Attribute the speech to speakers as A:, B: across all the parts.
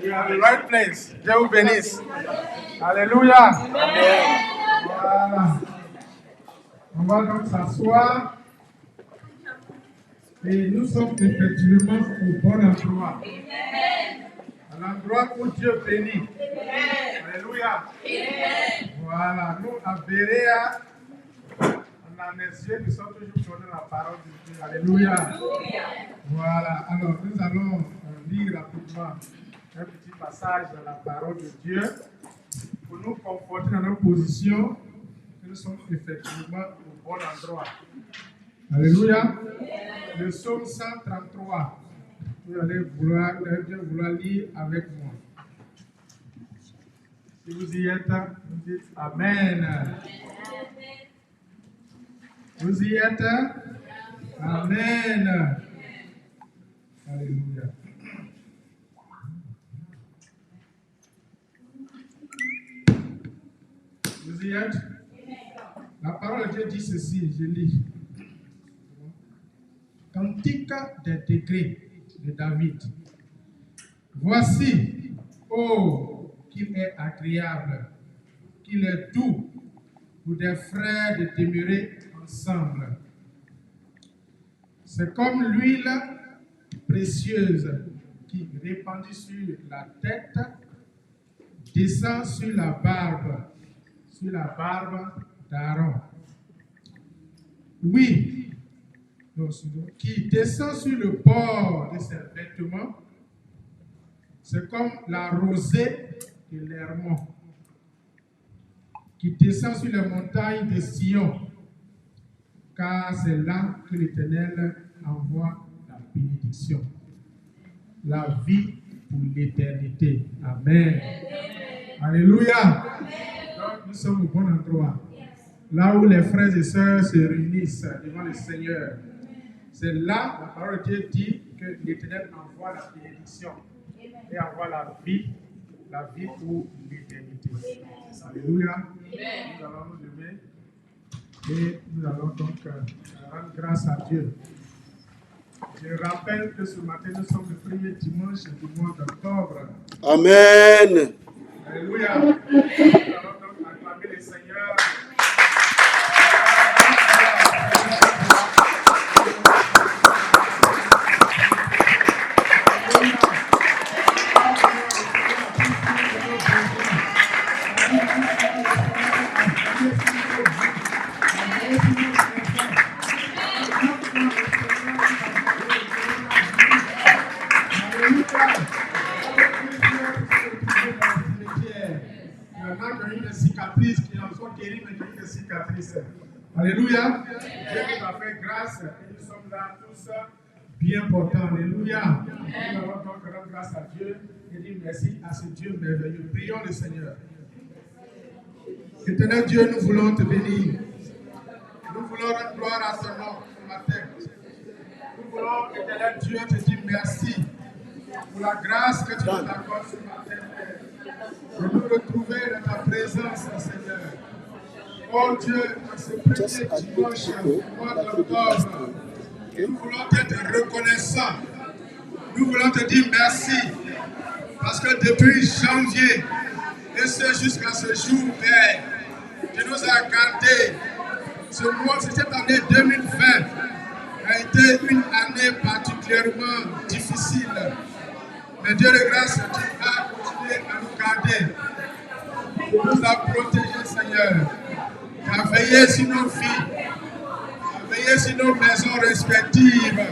A: You are in the right place. Dieu vous bénisse. Alléluia. Voilà. On va donc s'asseoir. Et nous sommes effectivement au bon endroit. À l'endroit où Dieu bénit. Alléluia. Voilà. Nous, à Béréa, on a les yeux qui sont toujours tournés la parole de Dieu. Alléluia. Voilà. Alors, nous allons lire rapidement un petit passage dans la parole de Dieu pour nous conforter dans nos positions que nous sommes effectivement au bon endroit. Alléluia. Le psaume 133. Vous allez bien vouloir lire avec moi. Si vous y êtes, vous dites Amen. Vous y êtes? Amen. Alléluia. Vous y êtes? La parole de Dieu dit ceci, je lis. Cantique des décrets de David. Voici, oh, qu'il est agréable, qu'il est doux pour des frères de demeurer ensemble. C'est comme l'huile précieuse qui, répandue sur la tête, descend sur la barbe d'Aaron. Oui, qui descend sur le bord de ses vêtements, c'est comme la rosée de l'Hermon, qui descend sur les montagnes de Sion, car c'est là que l'Éternel envoie la bénédiction, la vie pour l'éternité. Amen. Alléluia. Donc, nous sommes au bon endroit. Là où les frères et sœurs se réunissent devant le Seigneur. C'est là, la parole de Dieu dit que l'Éternel envoie la bénédiction et envoie la vie pour l'éternité. Alléluia. Nous allons nous lever et nous allons donc rendre grâce à Dieu. Je rappelle que ce matin, nous sommes le premier dimanche du mois d'octobre.
B: Amen.
A: Alléluia. Nous allons donc acclamer le Seigneur. Alléluia. Dieu nous a fait grâce et nous sommes là tous bien portants. Alléluia. Nous allons donc rendre grâce à Dieu et dire merci à ce Dieu merveilleux. Prions le Seigneur. Éternel Dieu, nous voulons te bénir. Nous voulons rendre gloire à ton nom ce matin. Nous voulons, éternel Dieu, te dire merci pour la grâce que tu nous accordes ce matin. De nous retrouver dans ta présence, Seigneur. Oh Dieu, en ce premier dimanche du mois d'octobre, nous voulons être reconnaissants. Nous voulons te dire merci. Parce que depuis janvier, et c'est jusqu'à ce jour, Père, tu nous as gardés. Ce mois, cette année 2020 a été une année particulièrement difficile. Mais Dieu de grâce, tu as continué à nous garder. Tu nous as protégés, Seigneur. Tu as veillé sur nos filles, tu as veillé sur nos maisons respectives.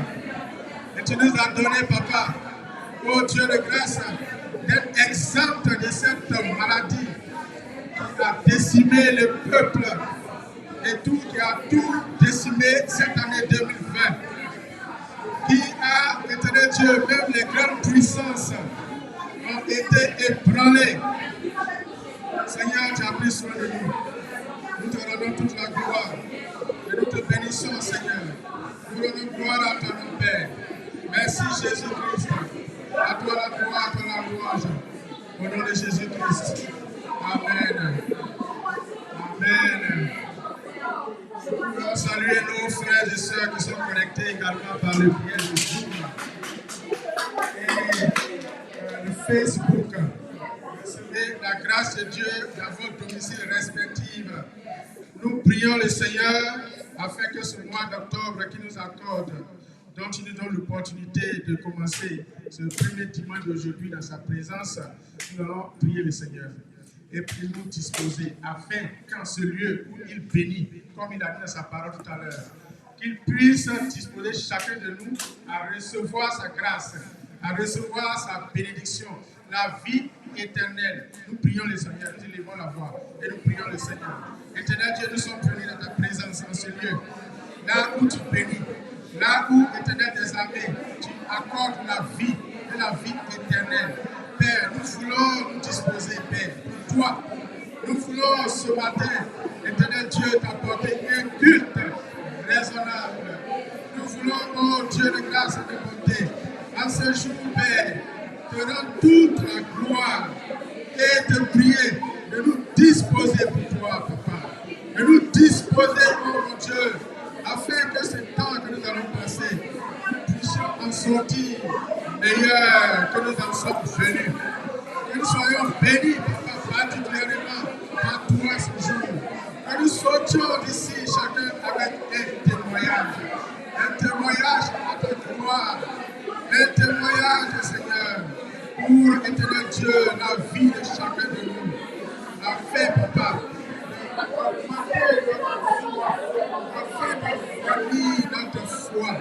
A: Et tu nous as donné, Papa, oh Dieu de grâce, d'être exempt de cette maladie qui a décimé le peuple et qui a tout décimé cette année 2020. Qui a, éternel Dieu, même les grandes puissances ont été ébranlées. Seigneur, tu as pris soin de nous. Nous te rendons toute la gloire et nous te bénissons, Seigneur. Nous rendons gloire à ton nom, Père. Merci, Jésus-Christ. À toi la gloire, à toi la louange. Au nom de Jésus-Christ. Amen. Amen. Nous voulons saluer saluer nos frères et sœurs qui sont connectés également par le biais de Zoom et le Facebook. Recevez la grâce de Dieu dans vos domiciles respectifs. Nous prions le Seigneur afin que ce mois d'octobre qui nous accorde, dont il nous donne l'opportunité de commencer ce premier dimanche d'aujourd'hui dans sa présence, nous allons prier le Seigneur. Et puis nous disposer afin qu'en ce lieu où il bénit, comme il a dit dans sa parole tout à l'heure, qu'il puisse disposer chacun de nous à recevoir sa grâce, à recevoir sa bénédiction, la vie éternelle. Nous prions le Seigneur, nous élevons la voix et nous prions le Seigneur. Éternel Dieu, nous sommes venus dans ta présence en ce lieu, là où tu bénis, là où, Éternel des armées, tu accordes la vie et la vie éternelle. Père, nous voulons nous disposer, Père, pour toi. Nous voulons ce matin, Éternel Dieu, t'apporter un culte raisonnable. Nous voulons, oh Dieu de grâce et de bonté, à ce jour, Père, te rendre toute la gloire et te prier de nous disposer pour toi, Papa. De nous disposer, oh mon Dieu, afin que ce temps que nous allons passer, nous puissions en sortir meilleurs que nous en sommes venus. Que nous soyons bénis, Papa, particulièrement par toi ce jour. Que nous sortions d'ici chacun avec un témoignage. Un témoignage à ta gloire. Un témoignage, Seigneur, pour, Éternel Dieu, la vie de chacun de nous. Afin, Papa, de notre foi,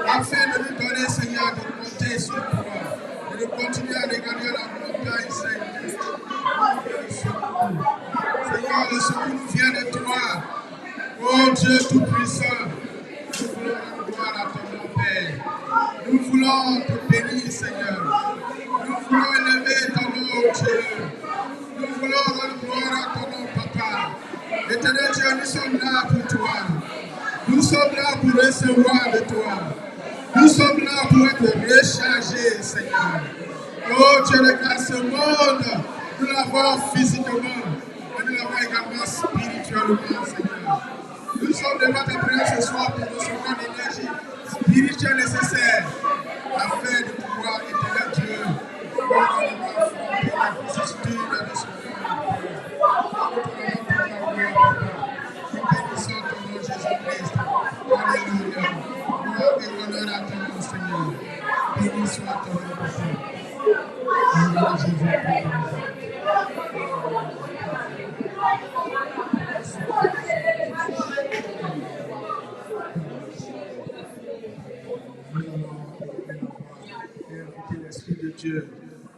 A: afin de nous donner, Seigneur, de compter sur toi, et de continuer à regarder la montagne, Seigneur. Seigneur, le secours nous vient de toi. Oh Dieu Tout-Puissant, nous voulons rendre gloire à ton nom, Père. Nous voulons te bénir, Seigneur. Nous voulons élever ton nom, Dieu. Nous voulons rendre gloire à ton nom, Papa. Éternel Dieu, nous sommes là pour toi. Nous sommes là pour recevoir de toi. Nous sommes là pour être rechargés, Seigneur. Oh Dieu de grâce, ce monde, nous l'avons physiquement, mais nous l'avons également spirituellement, Seigneur. Nous sommes devant ta présence ce soir pour recevoir l'énergie spirituelle nécessaire afin de pouvoir, Éternel Dieu, affronter la vicissitude de ce monde. Nous bénissons ton nom, Jésus-Christ. Alléluia. Gloire et honneur à ton nom, Seigneur. Béni soit ton nom, Papa. Alléluia, Jésus-Christ.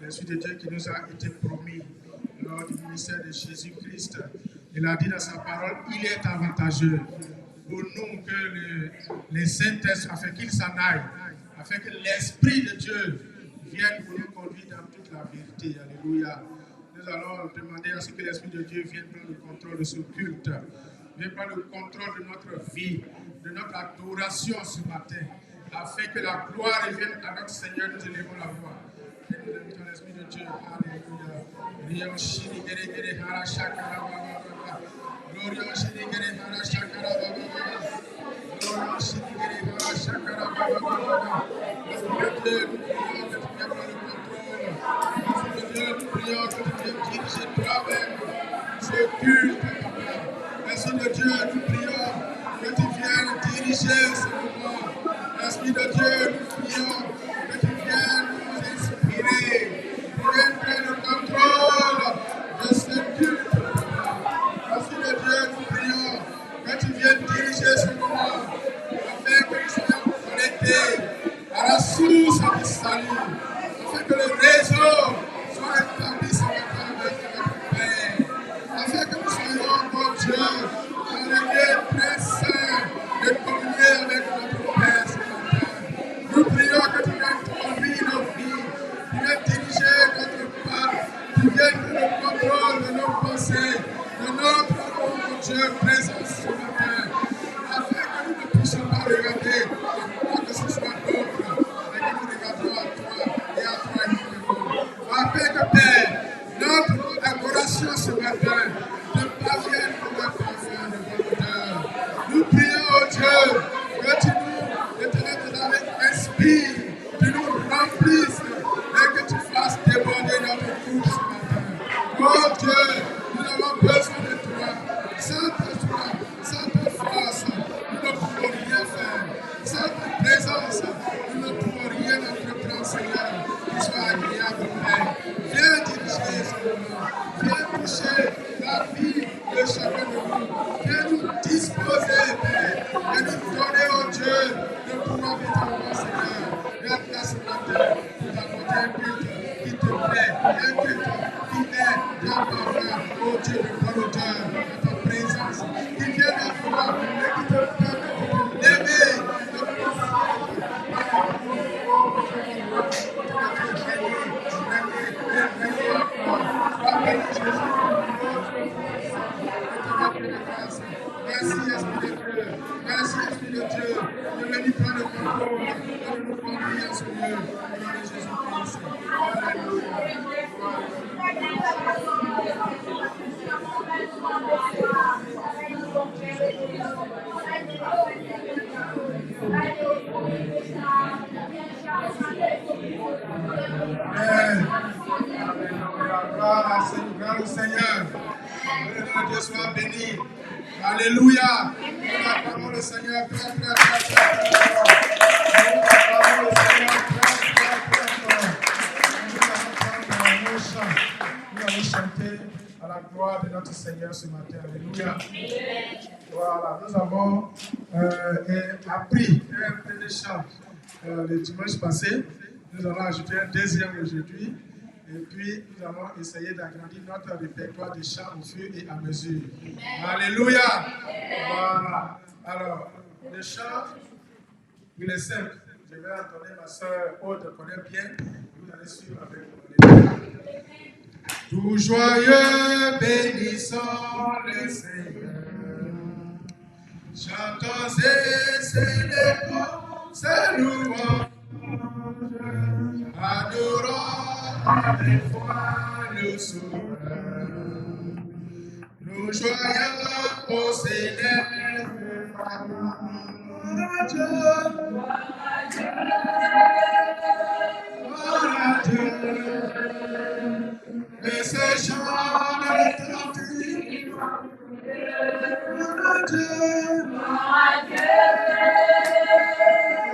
A: L'Esprit de Dieu qui nous a été promis lors du ministère de Jésus-Christ. Il a dit dans sa parole, il est avantageux pour nous que les Saint-Esprit, afin qu'il s'en aille, afin que l'Esprit de Dieu vienne pour nous conduire dans toute la vérité. Alléluia. Nous allons demander à ce que l'Esprit de Dieu vienne prendre le contrôle de ce culte, vienne prendre le contrôle de notre vie, de notre adoration ce matin, afin que la gloire revienne à notre Seigneur. Nous élevons la voix. Et nous invitons l'Esprit de Dieu. Alléluia. Gloria shiri gere gere hara shakara baba. Gloria shiri gere hara shakara baba. Gloria shiri gere hara shakara baba. Esprit de Dieu, nous prions que tu viennes prendre le contrôle. Esprit de Dieu, nous prions que tu viennes diriger toi-même ce culte, Papa. Esprit de Dieu, nous prions que tu viennes diriger ce moment. Esprit de Dieu, nous prions que tu viennes nous inspirer. Tu viennes prendre le contrôle de ce culte. Esprit de Dieu, nous prions que tu viennes diriger ce moment afin que nous soyons connectés à la source du salut, afin que le réseau soit établi ce matin avec notre Père, afin que nous soyons, mon Dieu, dans le lieu très saint de communier avec notre Père ce matin. Nous prions que tu viennes conduire nos vies, tu viennes diriger notre pas, tu viennes prendre le contrôle de nos pensées, de notre, oh mon Dieu, présence ce matin. et nous donner au Dieu le pouvoir de ton nom, Seigneur. Et à ce matin, nous t'apporter un culte qui te plaît, un culte qui est bien parfait, oh Dieu de bonne odeur, de ta présence, qui vient à toi et qui te permet de t'aimer, de merci Esprit de Dieu, merci Esprit de Dieu, de venir prendre le contrôle, de nous conduire à ce lieu, au nom de Jésus-Christ. Alléluia. Gloire au Seigneur. Que notre Dieu soit béni. Alléluia. Nous acclamons le Seigneur très, très, très, très, très fort. Nous acclamons le Seigneur très, très, très fort. Nous allons chanter à la gloire de notre Seigneur ce matin. Alléluia. Voilà, nous avons appris un peu de chant le dimanche passé. Nous allons ajouter un deuxième aujourd'hui. Et puis, nous allons essayer d'agrandir notre répertoire de chants au fur et à mesure. Alléluia! Voilà. Alors, le chant, il est simple. Je vais entendre ma soeur Aude connaît bien. Vous allez suivre avec moi. Tout joyeux, bénissons le Seigneur. Chantons et célébrons ses louanges. Adorons avec foi le Sauveur. Nous joyons au céleste Dieu. Gloire à Dieu. Et ce chant retentit. Gloire à Dieu.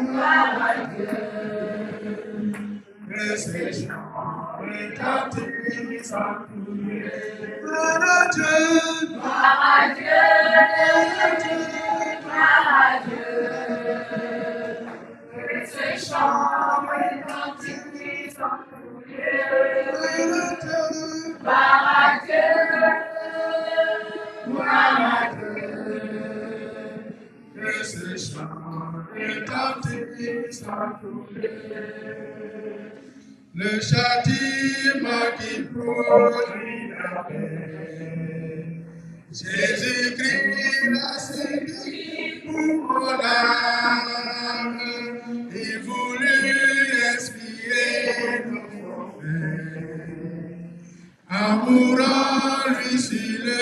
A: Gloire à Dieu. Et ce chant retentit sans couler. Gloire à Dieu. Gloire à Dieu. Gloire à Dieu. Et ce chant retentit sans couler. Gloire à Dieu. Gloire à Dieu. Que ce chant retentit sans couler. Le châtiment qui produit la paix. Jésus-Christ l'a subi pour mon âme. Il voulut expier nos faits. En mourant lui sur le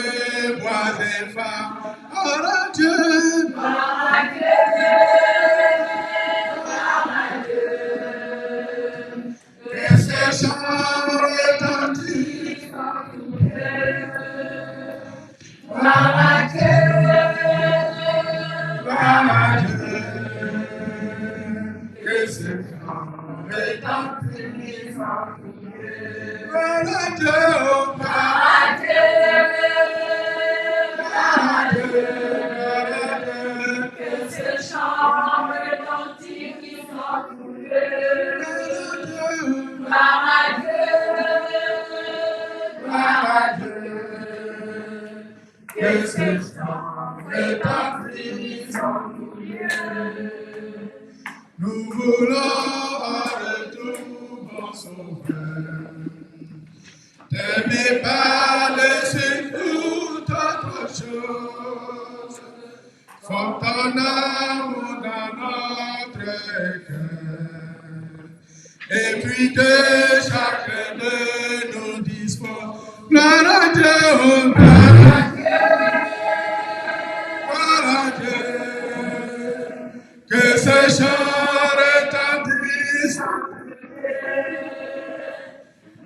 A: bois des femmes. Gloire à Dieu. Gloire à Dieu. Gloire à Dieu. Et ce chant retentit sans couler. Gloire à Dieu. Gloire à Dieu. Que ce chant retentit sans couler. Gloire à Dieu. Gloire à Dieu. Gloire à Dieu. Que ce chant retentit sans couler. Gloire à Dieu. Gloire à Dieu. Que ce chant retentit sans couler. Nous voulons en retour, bon Sauveur, t'aimer par-dessus toute autre chose. Forme ton amour dans notre cœur. Et puis de chacun de nous dispose. Gloire à Dieu, gloire à Dieu, gloire à Dieu. Que ce chant retentisse.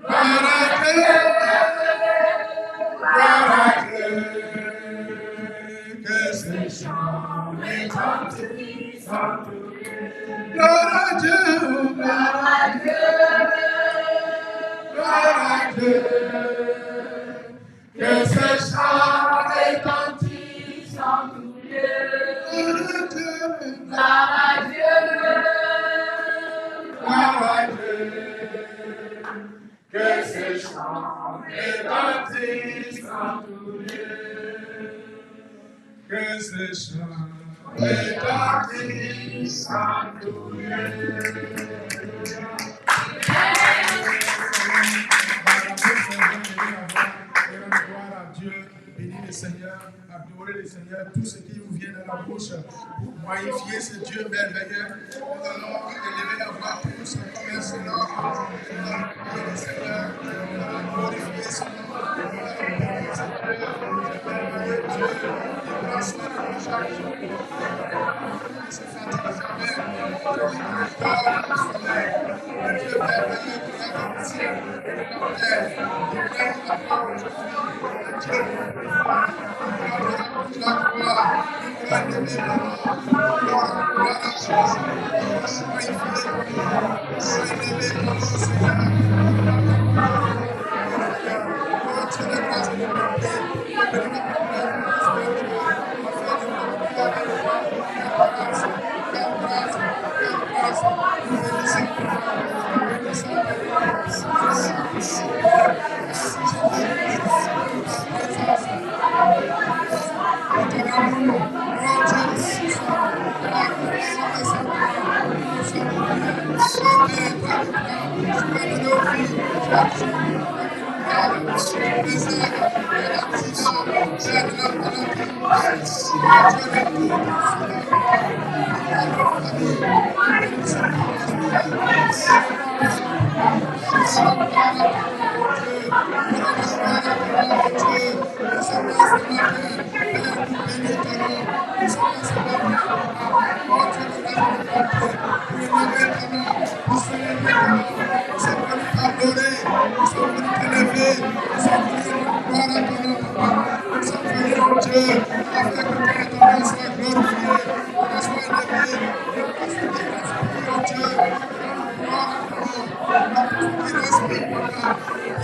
A: Gloire à Dieu, gloire à Dieu. Que ce chant retentisse. Gloire à Dieu, gloire à Dieu, gloire à Dieu. Que ce chant retentisse en tous lieux. Que ces chants retentissent en tous lieux. Que ces chants retentissent en tous lieux. Gloire à Dieu, bénir le Seigneur, adorer le Seigneur, tout ce qui vous vient de la bouche pour magnifier ce Dieu merveilleux. Nous allons élever la voix tous comme un seul homme. Nous allons prier le Seigneur, nous allons glorifier son nom. Nous allons bénir ce Dieu, ce merveilleux Dieu, qui prend soin de nous chaque jour. Il ne se fatigue jamais, il ne dort le soleil. Le Dieu merveilleux qui a dans le ciel et dans la terre, qui règne encore aujourd'hui. Le Dieu la gloire, nous allons élever le nom, gloire à Jésus, nous allons magnifier le nom, nous allons élever le nom, Seigneur. Oh Dieu de grâce et de bonté, bénis notre Père, nous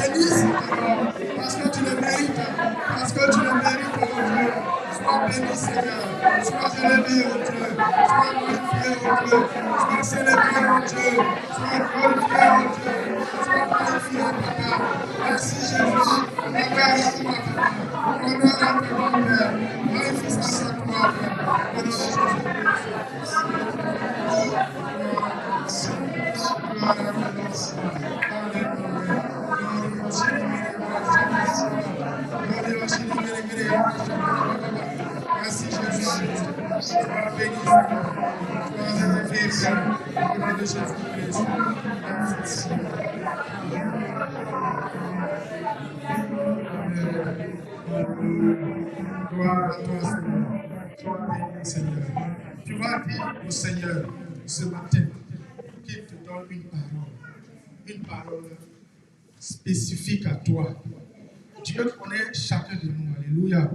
A: bénissons parce que tu le mérites, parce que tu le mérites, oh Dieu. Sois béni, Seigneur. Sois élevé, oh Dieu. Sois glorifié, oh Dieu. Sois célébré, oh Dieu. Sois glorifié, oh Dieu. Sois magnifié, Papa. Merci, Jésus. Gloire à toi, Papa. Honneur à toi, Père. Magnificence à toi, Père. Au nom de Jésus-Christ. Gloire à merci Jésus-Christ. Sois béni, sois élevé, Père, au nom de Jésus-Christ. Merci. Gloire à toi, Seigneur. Sois béni, Seigneur. Tu vas dire au Seigneur ce matin qu'il te donne une parole spécifique à toi. Dieu connaît chacun de nous. Alléluia.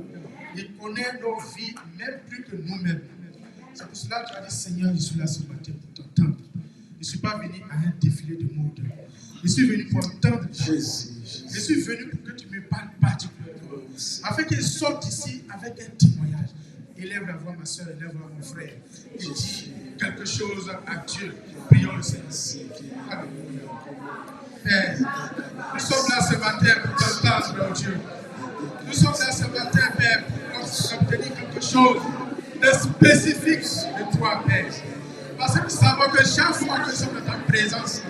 A: Il connaît nos vies, même plus que nous-mêmes. C'est pour cela que tu as dit, Seigneur, je suis là ce matin pour t'entendre. Je ne suis pas venu à un défilé de mode. Je suis venu pour entendre ta voix. Je suis venu pour que tu me parles particulièrement. Afin qu'il sorte d'ici avec un témoignage. Élève la voix, ma soeur, élève la voix, mon frère. Et dis quelque chose à Dieu. Prions le Seigneur. Alléluia. Père, nous sommes là ce matin pour t'entendre, oh Dieu. Nous sommes là ce matin, Père, pour obtenir quelque chose de spécifique de toi, Père. Parce que nous savons que chaque fois que nous sommes dans ta présence,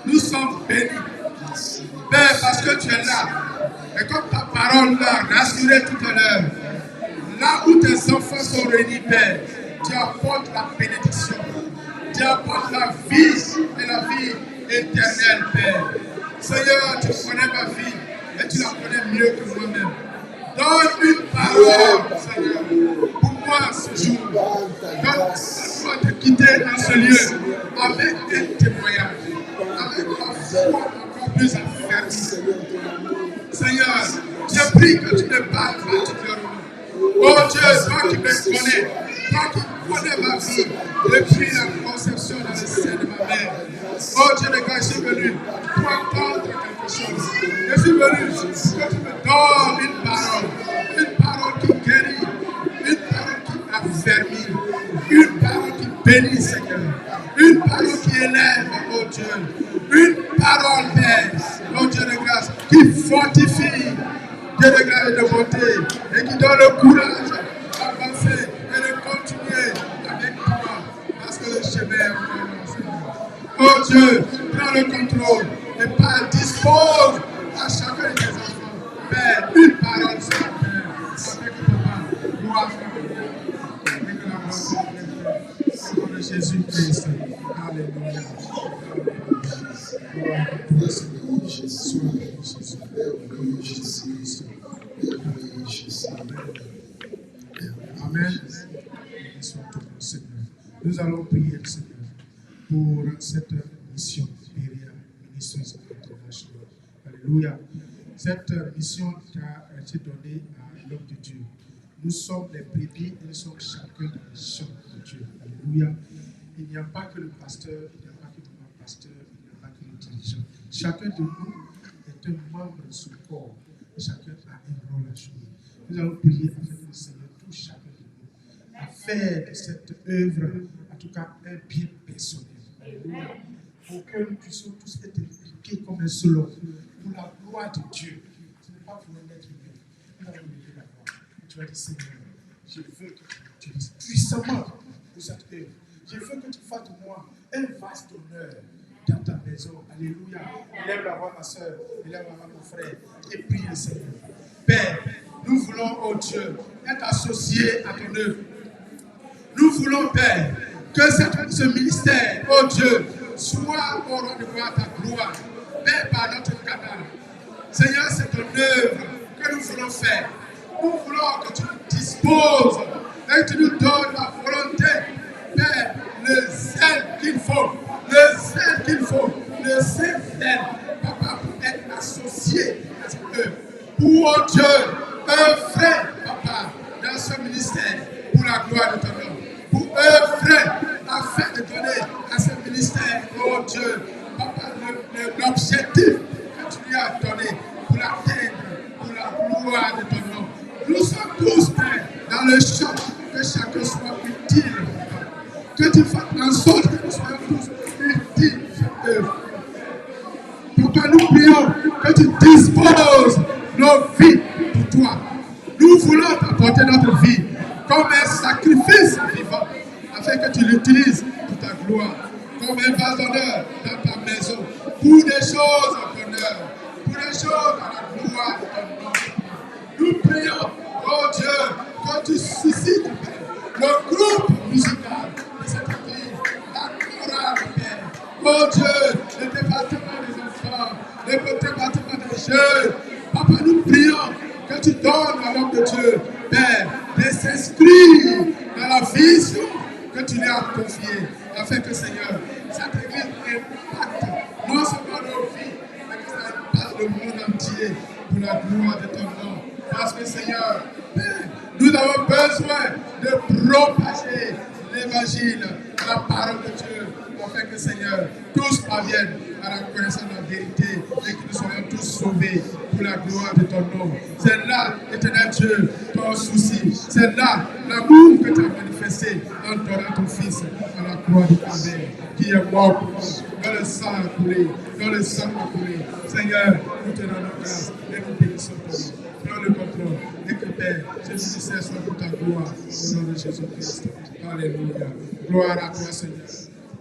A: nous sommes bénis. Père, parce que tu es là. Et comme ta parole l'a rassuré tout à l'heure, là où tes enfants sont réunis, Père, tu apportes la bénédiction. Tu apportes la vie et la vie éternelle, Père. Seigneur, tu connais ma vie et tu la connais mieux que moi-même. Donne une parole, Seigneur, pour moi ce jour. Donne-moi de quitter dans ce lieu avec un témoignage, avec la foi encore plus affermie. Seigneur, je prie que tu me parles particulièrement. Oh Dieu, toi qui me connais, toi qui connais ma vie depuis la conception dans le sein de ma mère. Oh Dieu de grâce, je suis venu pour entendre quelque chose. Je suis venu pour que tu me donnes une parole qui guérit, une parole qui affermit. mille. Une parole qui bénit, Seigneur. Une parole qui élève, oh Dieu. Une parole, Père, oh Dieu de grâce, qui fortifie, Dieu de grâce et de bonté, et qui donne le courage d'avancer et de continuer avec toi, parce que le chemin est encore long, Seigneur. Oh Dieu, prends le contrôle et Père, dispose à chacun de tes enfants, Père, une parole sur la terre, avec papa, gloire avec la grâce au nom de Jésus-Christ. Alléluia. Gloire à toi, Seigneur Jésus. Amen. Nous allons prier, Seigneur, pour cette mission Berea Ministries International. Alléluia. Cette mission qui a été donnée à l'homme de Dieu. Nous sommes les brebis et nous sommes chacun dans les champs de Dieu. Alléluia. Il n'y a pas que le pasteur, il n'y a pas que le pasteur, il n'y a pas que le dirigeant. Chacun de nous est un membre de ce corps. Et chacun a un rôle à jouer. Nous allons prier afin que le Seigneur touche chacun de nous à faire de cette œuvre, en tout cas, un bien personnel. Alléluia. Pour que nous puissions tous être impliqués comme un seul homme pour la gloire de Dieu. Ce n'est pas pour un être humain. Nous allons lever la voix. Tu vas dire, Seigneur, je veux que tu utilises puissamment pour cette œuvre. Je veux que tu fasses de moi un vaste honneur dans ta maison. Alléluia. Élève la voix, ma soeur. Élève la voix, mon frère. Et prie le Seigneur. Père, nous voulons, oh Dieu, être associés à ton œuvre. Nous voulons, Père, que ce ministère, oh Dieu, soit au rendez-vous à ta gloire. Père, par notre canal. Seigneur, c'est ton œuvre que nous voulons faire. Nous voulons que tu nous disposes et que tu nous donnes la volonté, Père, le zèle qu'il faut, le zèle qu'il faut, le zèle, Papa, pour être associé à cette œuvre. Pour, oh Dieu, œuvrer, Papa, dans ce ministère, pour la gloire de ton nom. Pour œuvrer, afin de donner à ce ministère, oh Dieu, Papa, l'objectif que tu lui as donné pour l'atteindre, pour la gloire de ton nom. Nous sommes tous, Père, dans le champ, que chacun soit utile, Papa. Que tu fasses en sorte que nous soyons tous utiles à cette œuvre. Papa, nous prions que tu disposes nos vies pour toi. Nous voulons t'apporter notre vie comme un sacrifice vivant, afin que tu l'utilises pour ta gloire, comme un vase d'honneur dans ta maison, pour des choses d'honneur, pour des choses à la gloire de ton nom. Nous prions, oh Dieu, que tu suscites, le groupe musical de cette église, la chorale, Père. Oh Dieu, le département des enfants, le département des jeunes. Papa, nous prions que tu donnes à l'homme de Dieu, Père, de s'inscrire dans la vision que tu lui as confiée, afin que, Seigneur, cette église impacte non seulement nos vies, mais que ça impacte le monde entier pour la gloire de ton nom. Parce que, Seigneur, Père, nous avons besoin de propager l'évangile, la parole de Dieu, afin que, Seigneur, tous parviennent à la connaissance de la vérité et que nous soyons tous sauvés pour la gloire de ton nom. C'est là, éternel Dieu, ton souci. C'est là l'amour que tu as manifesté en donnant ton Fils à la croix de ta mère, qui est mort pour nous, dans le sang a coulé, dans le sang a coulé. Seigneur, nous te rendons grâce et nous bénissons ton nom. Prends le contrôle et que Père, ce ministère soit pour ta gloire, au nom de Jésus-Christ. Alléluia. Gloire à toi, Seigneur.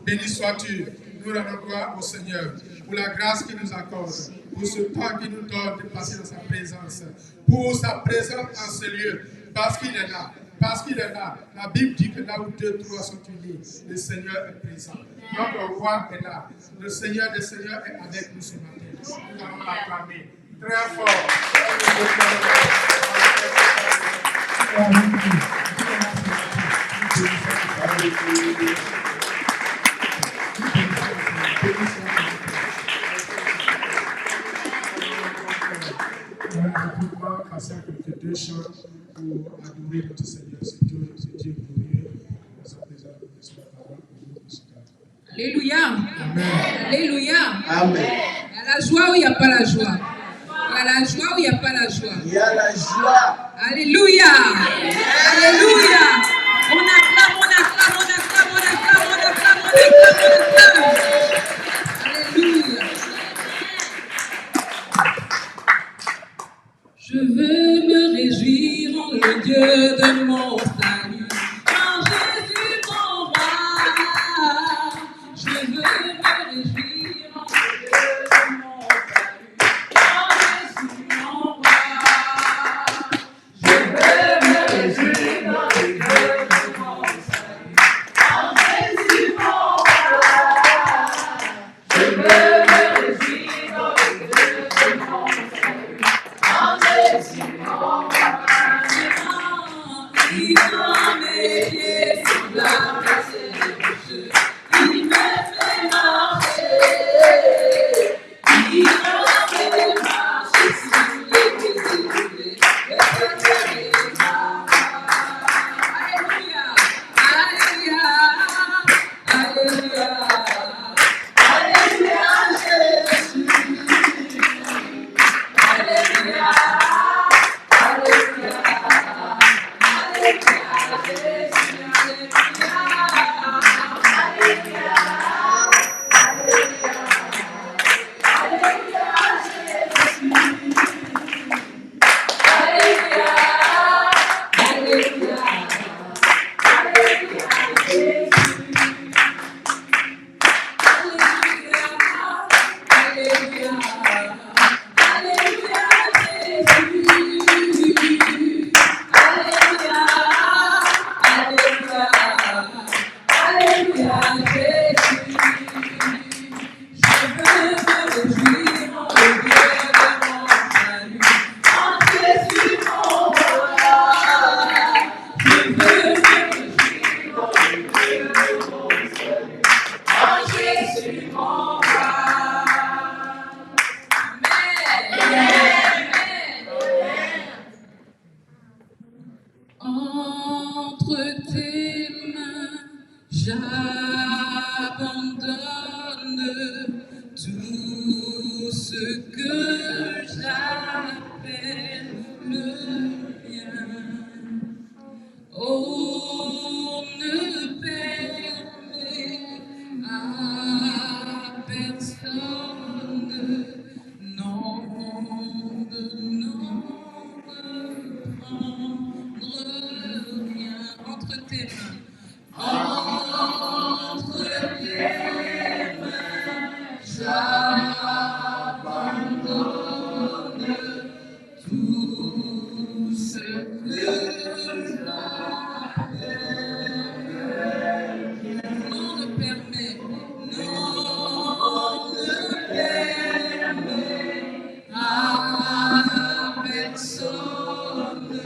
A: Béni sois-tu. Nous rendons gloire au Seigneur pour la grâce qu'il nous accorde, pour ce temps qu'il nous donne de passer dans sa présence, pour sa présence en ce lieu, parce qu'il est là. Parce qu'il est là. La Bible dit que là où 2 ou 3 sont unis, le Seigneur est présent. Notre roi est là. Le Seigneur des Seigneurs est avec nous ce matin. Nous allons l'acclamer très fort. Passer à quelques 2 chants pour adorer notre Seigneur, ce Dieu glorieux, dans sa présence, sur la parole,
C: Alléluia.
A: Amen.
C: Alléluia.
B: Amen.
C: Il y a la joie ou il n'y a pas la joie? Il y a la joie ou il n'y a pas la joie?
B: Il y a la joie.
C: Alléluia. Alléluia. On acclame Alléluia, Jésus. Je veux me réjouir en Dieu de mon salut. En Jésus mon roi. Je veux me réjouir en Dieu de mon salut. En Jésus mon roi. Entre tes mains, j'abandonne tout ce que j'appelle le mien. Oh, ne permets à personne, non, de prendre rien entre tes mains. Entre tes mains, j'abandonne tout ce que non ne permet à personne de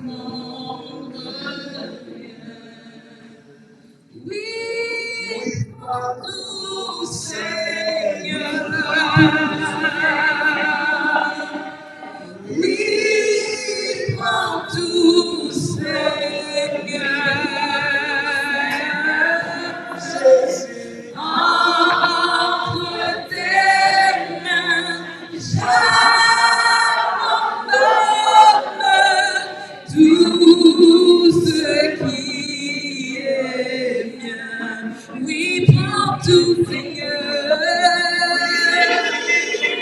C: prendre oui, tout Seigneur. Oui, prends tout Seigneur. Jésus. Entre tes mains, j'abandonne tout ce qui est mien. Oui, prends tout Seigneur.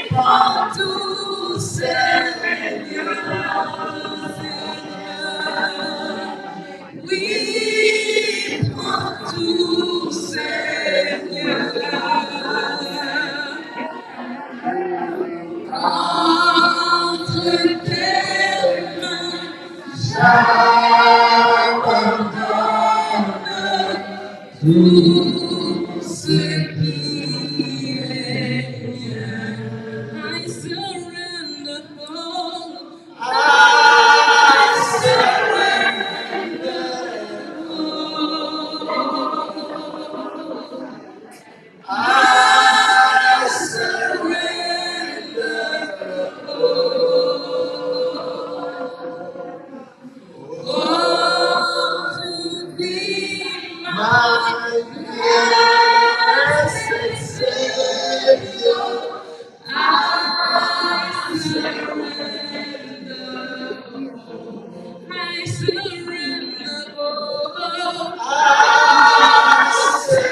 C: Prends tout Seigneur. Oui, prends tout Seigneur. Entre tes mains, j'abandonne tout ce qui est mien. I surrender all. I surrender all. I surrender all to thee, my blessed Savior. I surrender all. I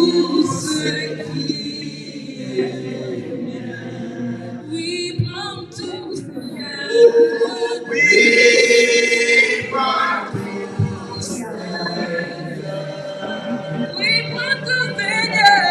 C: tout ce qui est mien. Oui, prends tout Seigneur. Oui, prends tout Seigneur. Oui, prends tout Seigneur.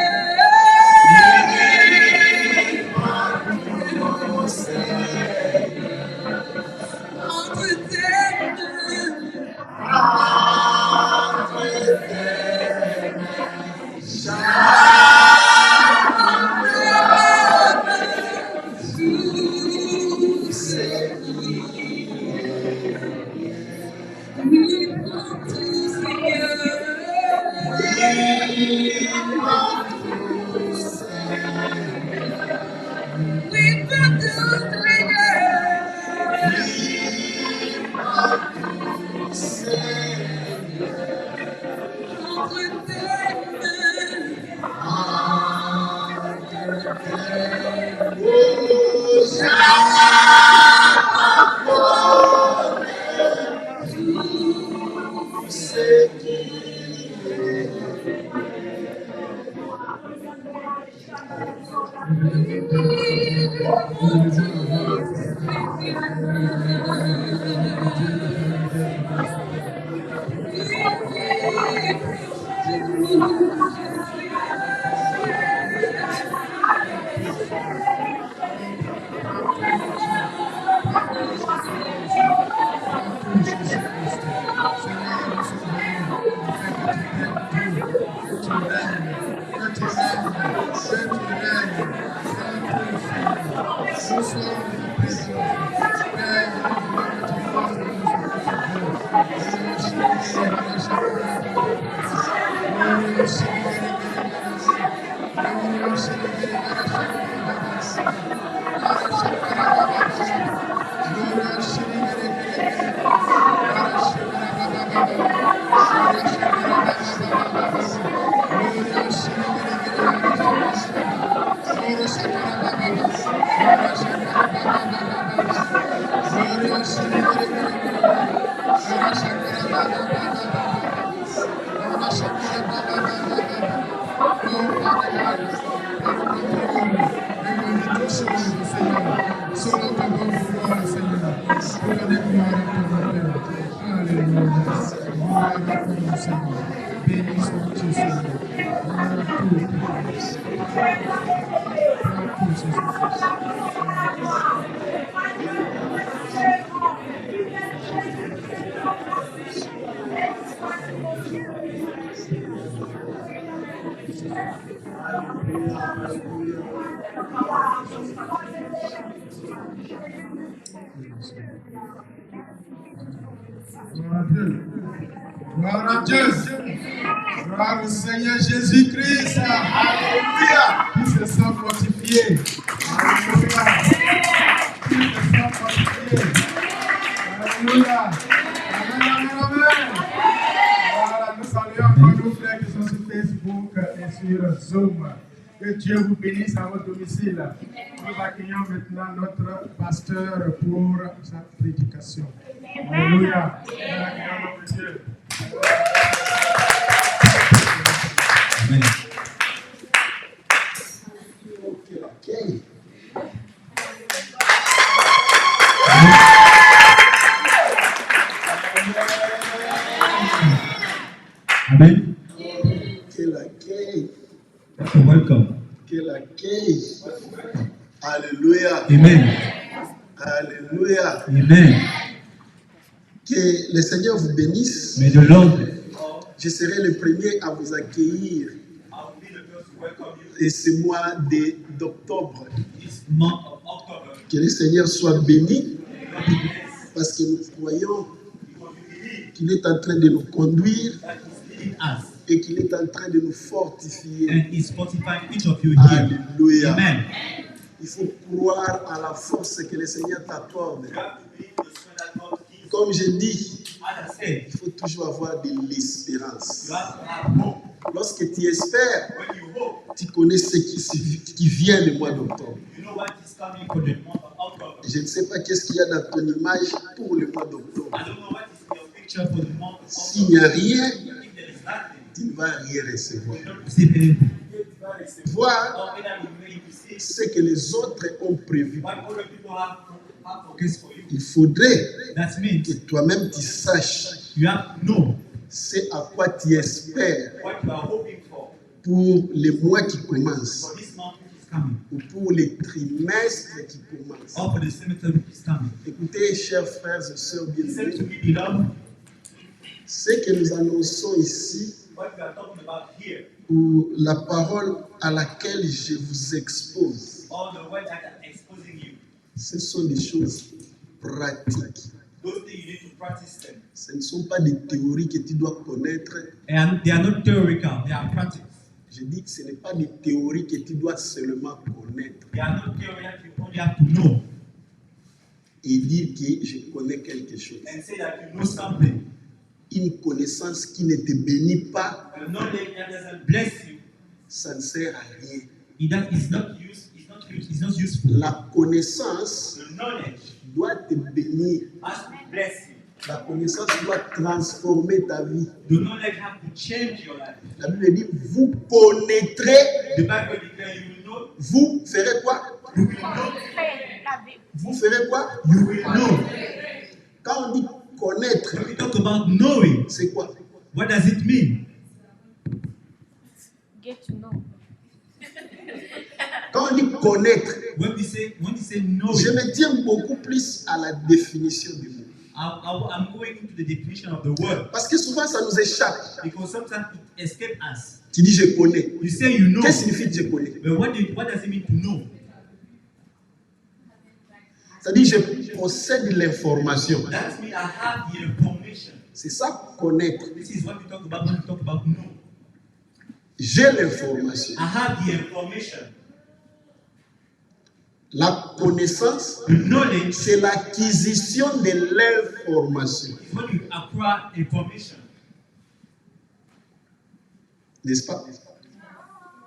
A: Gloire à Dieu. Gloire au Seigneur Jésus-Christ. Alléluia. Qui se sent fortifié. Alléluia. Qui se sent fortifié. Alléluia. Amen, amen, amen. Voilà, nous saluons encore nos frères qui sont sur Facebook et sur Zoom. Que Dieu vous bénisse à votre domicile. Nous accueillons maintenant notre pasteur pour sa prédication. Alléluia. Nous accueillons notre Dieu.
D: Amen. Amen.
B: Quel accueil.
D: Welcome.
B: Quel accueil. Alléluia.
D: Amen.
B: Alléluia.
D: Amen.
B: Que le Seigneur vous bénisse.
D: May the Lord.
B: Je serai le premier à vous accueillir. Et ce mois d'octobre. Que le Seigneur soit béni. Parce que nous croyons qu'il est en train de nous conduire. Et qu'il est en train de nous fortifier.
D: And he's fortifying each of you here.
B: Alléluia.
D: Amen.
B: Il faut croire à la force que le Seigneur t'accorde. Comme je dis, il faut toujours avoir de l'espérance. Lorsque tu espères, tu connais ce qui vient le mois d'octobre. Je ne sais pas qu'est-ce qu'il y a dans ton image pour le mois d'octobre. S'il n'y a rien, tu ne vas rien recevoir. Voir ce que les autres ont prévu. Il faudrait que toi-même tu saches c'est à quoi tu espères pour les mois qui commencent ou pour les trimestres qui commencent. Écoutez, chers frères et sœurs bien-aimés, ce que nous annonçons ici, ou la parole à laquelle je vous expose, ce sont des choses pratiques. Ce ne sont pas des théories que tu dois connaître.
D: And they are not theoretical, they are practical.
B: Je dis que ce n'est pas des théories que tu dois seulement connaître.
D: They are not theory that you only have to know.
B: et dire que je connais quelque chose.
D: and say that you know something.
B: Une connaissance qui ne te bénit pas,
D: The knowledge that doesn't bless you,
B: ça ne sert à rien.
D: it's not useful.
B: La connaissance
D: The knowledge
B: doit te bénir.
D: has to bless you.
B: La connaissance doit transformer ta vie.
D: The knowledge has to change your life.
B: La Bible dit, vous connaîtrez,
D: The Bible declares you will know.
B: vous ferez quoi?
D: You will know.
B: Vous ferez quoi?
D: You will know.
B: Quand on dit connaître,
D: When we talk about knowing,
B: c'est quoi?
D: what does it mean?
E: Get to know.
B: Quand on dit connaître,
D: When we say knowing,
B: je me tiens beaucoup plus à la définition du mot.
D: I'm going into the definition of the word
B: Parce que souvent ça nous échappe.
D: because sometimes it escapes us.
B: Tu dis je connais.
D: You say you know,
B: Qu'est-ce que signifie je connais?
D: but what does it mean to know?
B: Ça dit je possède l'information.
D: That means I have the information.
B: C'est ça connaître.
D: This is what we talk about when we talk about know.
B: J'ai l'information.
D: I have the information.
B: La connaissance,
D: The knowledge
B: c'est l'acquisition de l'information.
D: is when you acquire information.
B: N'est-ce pas?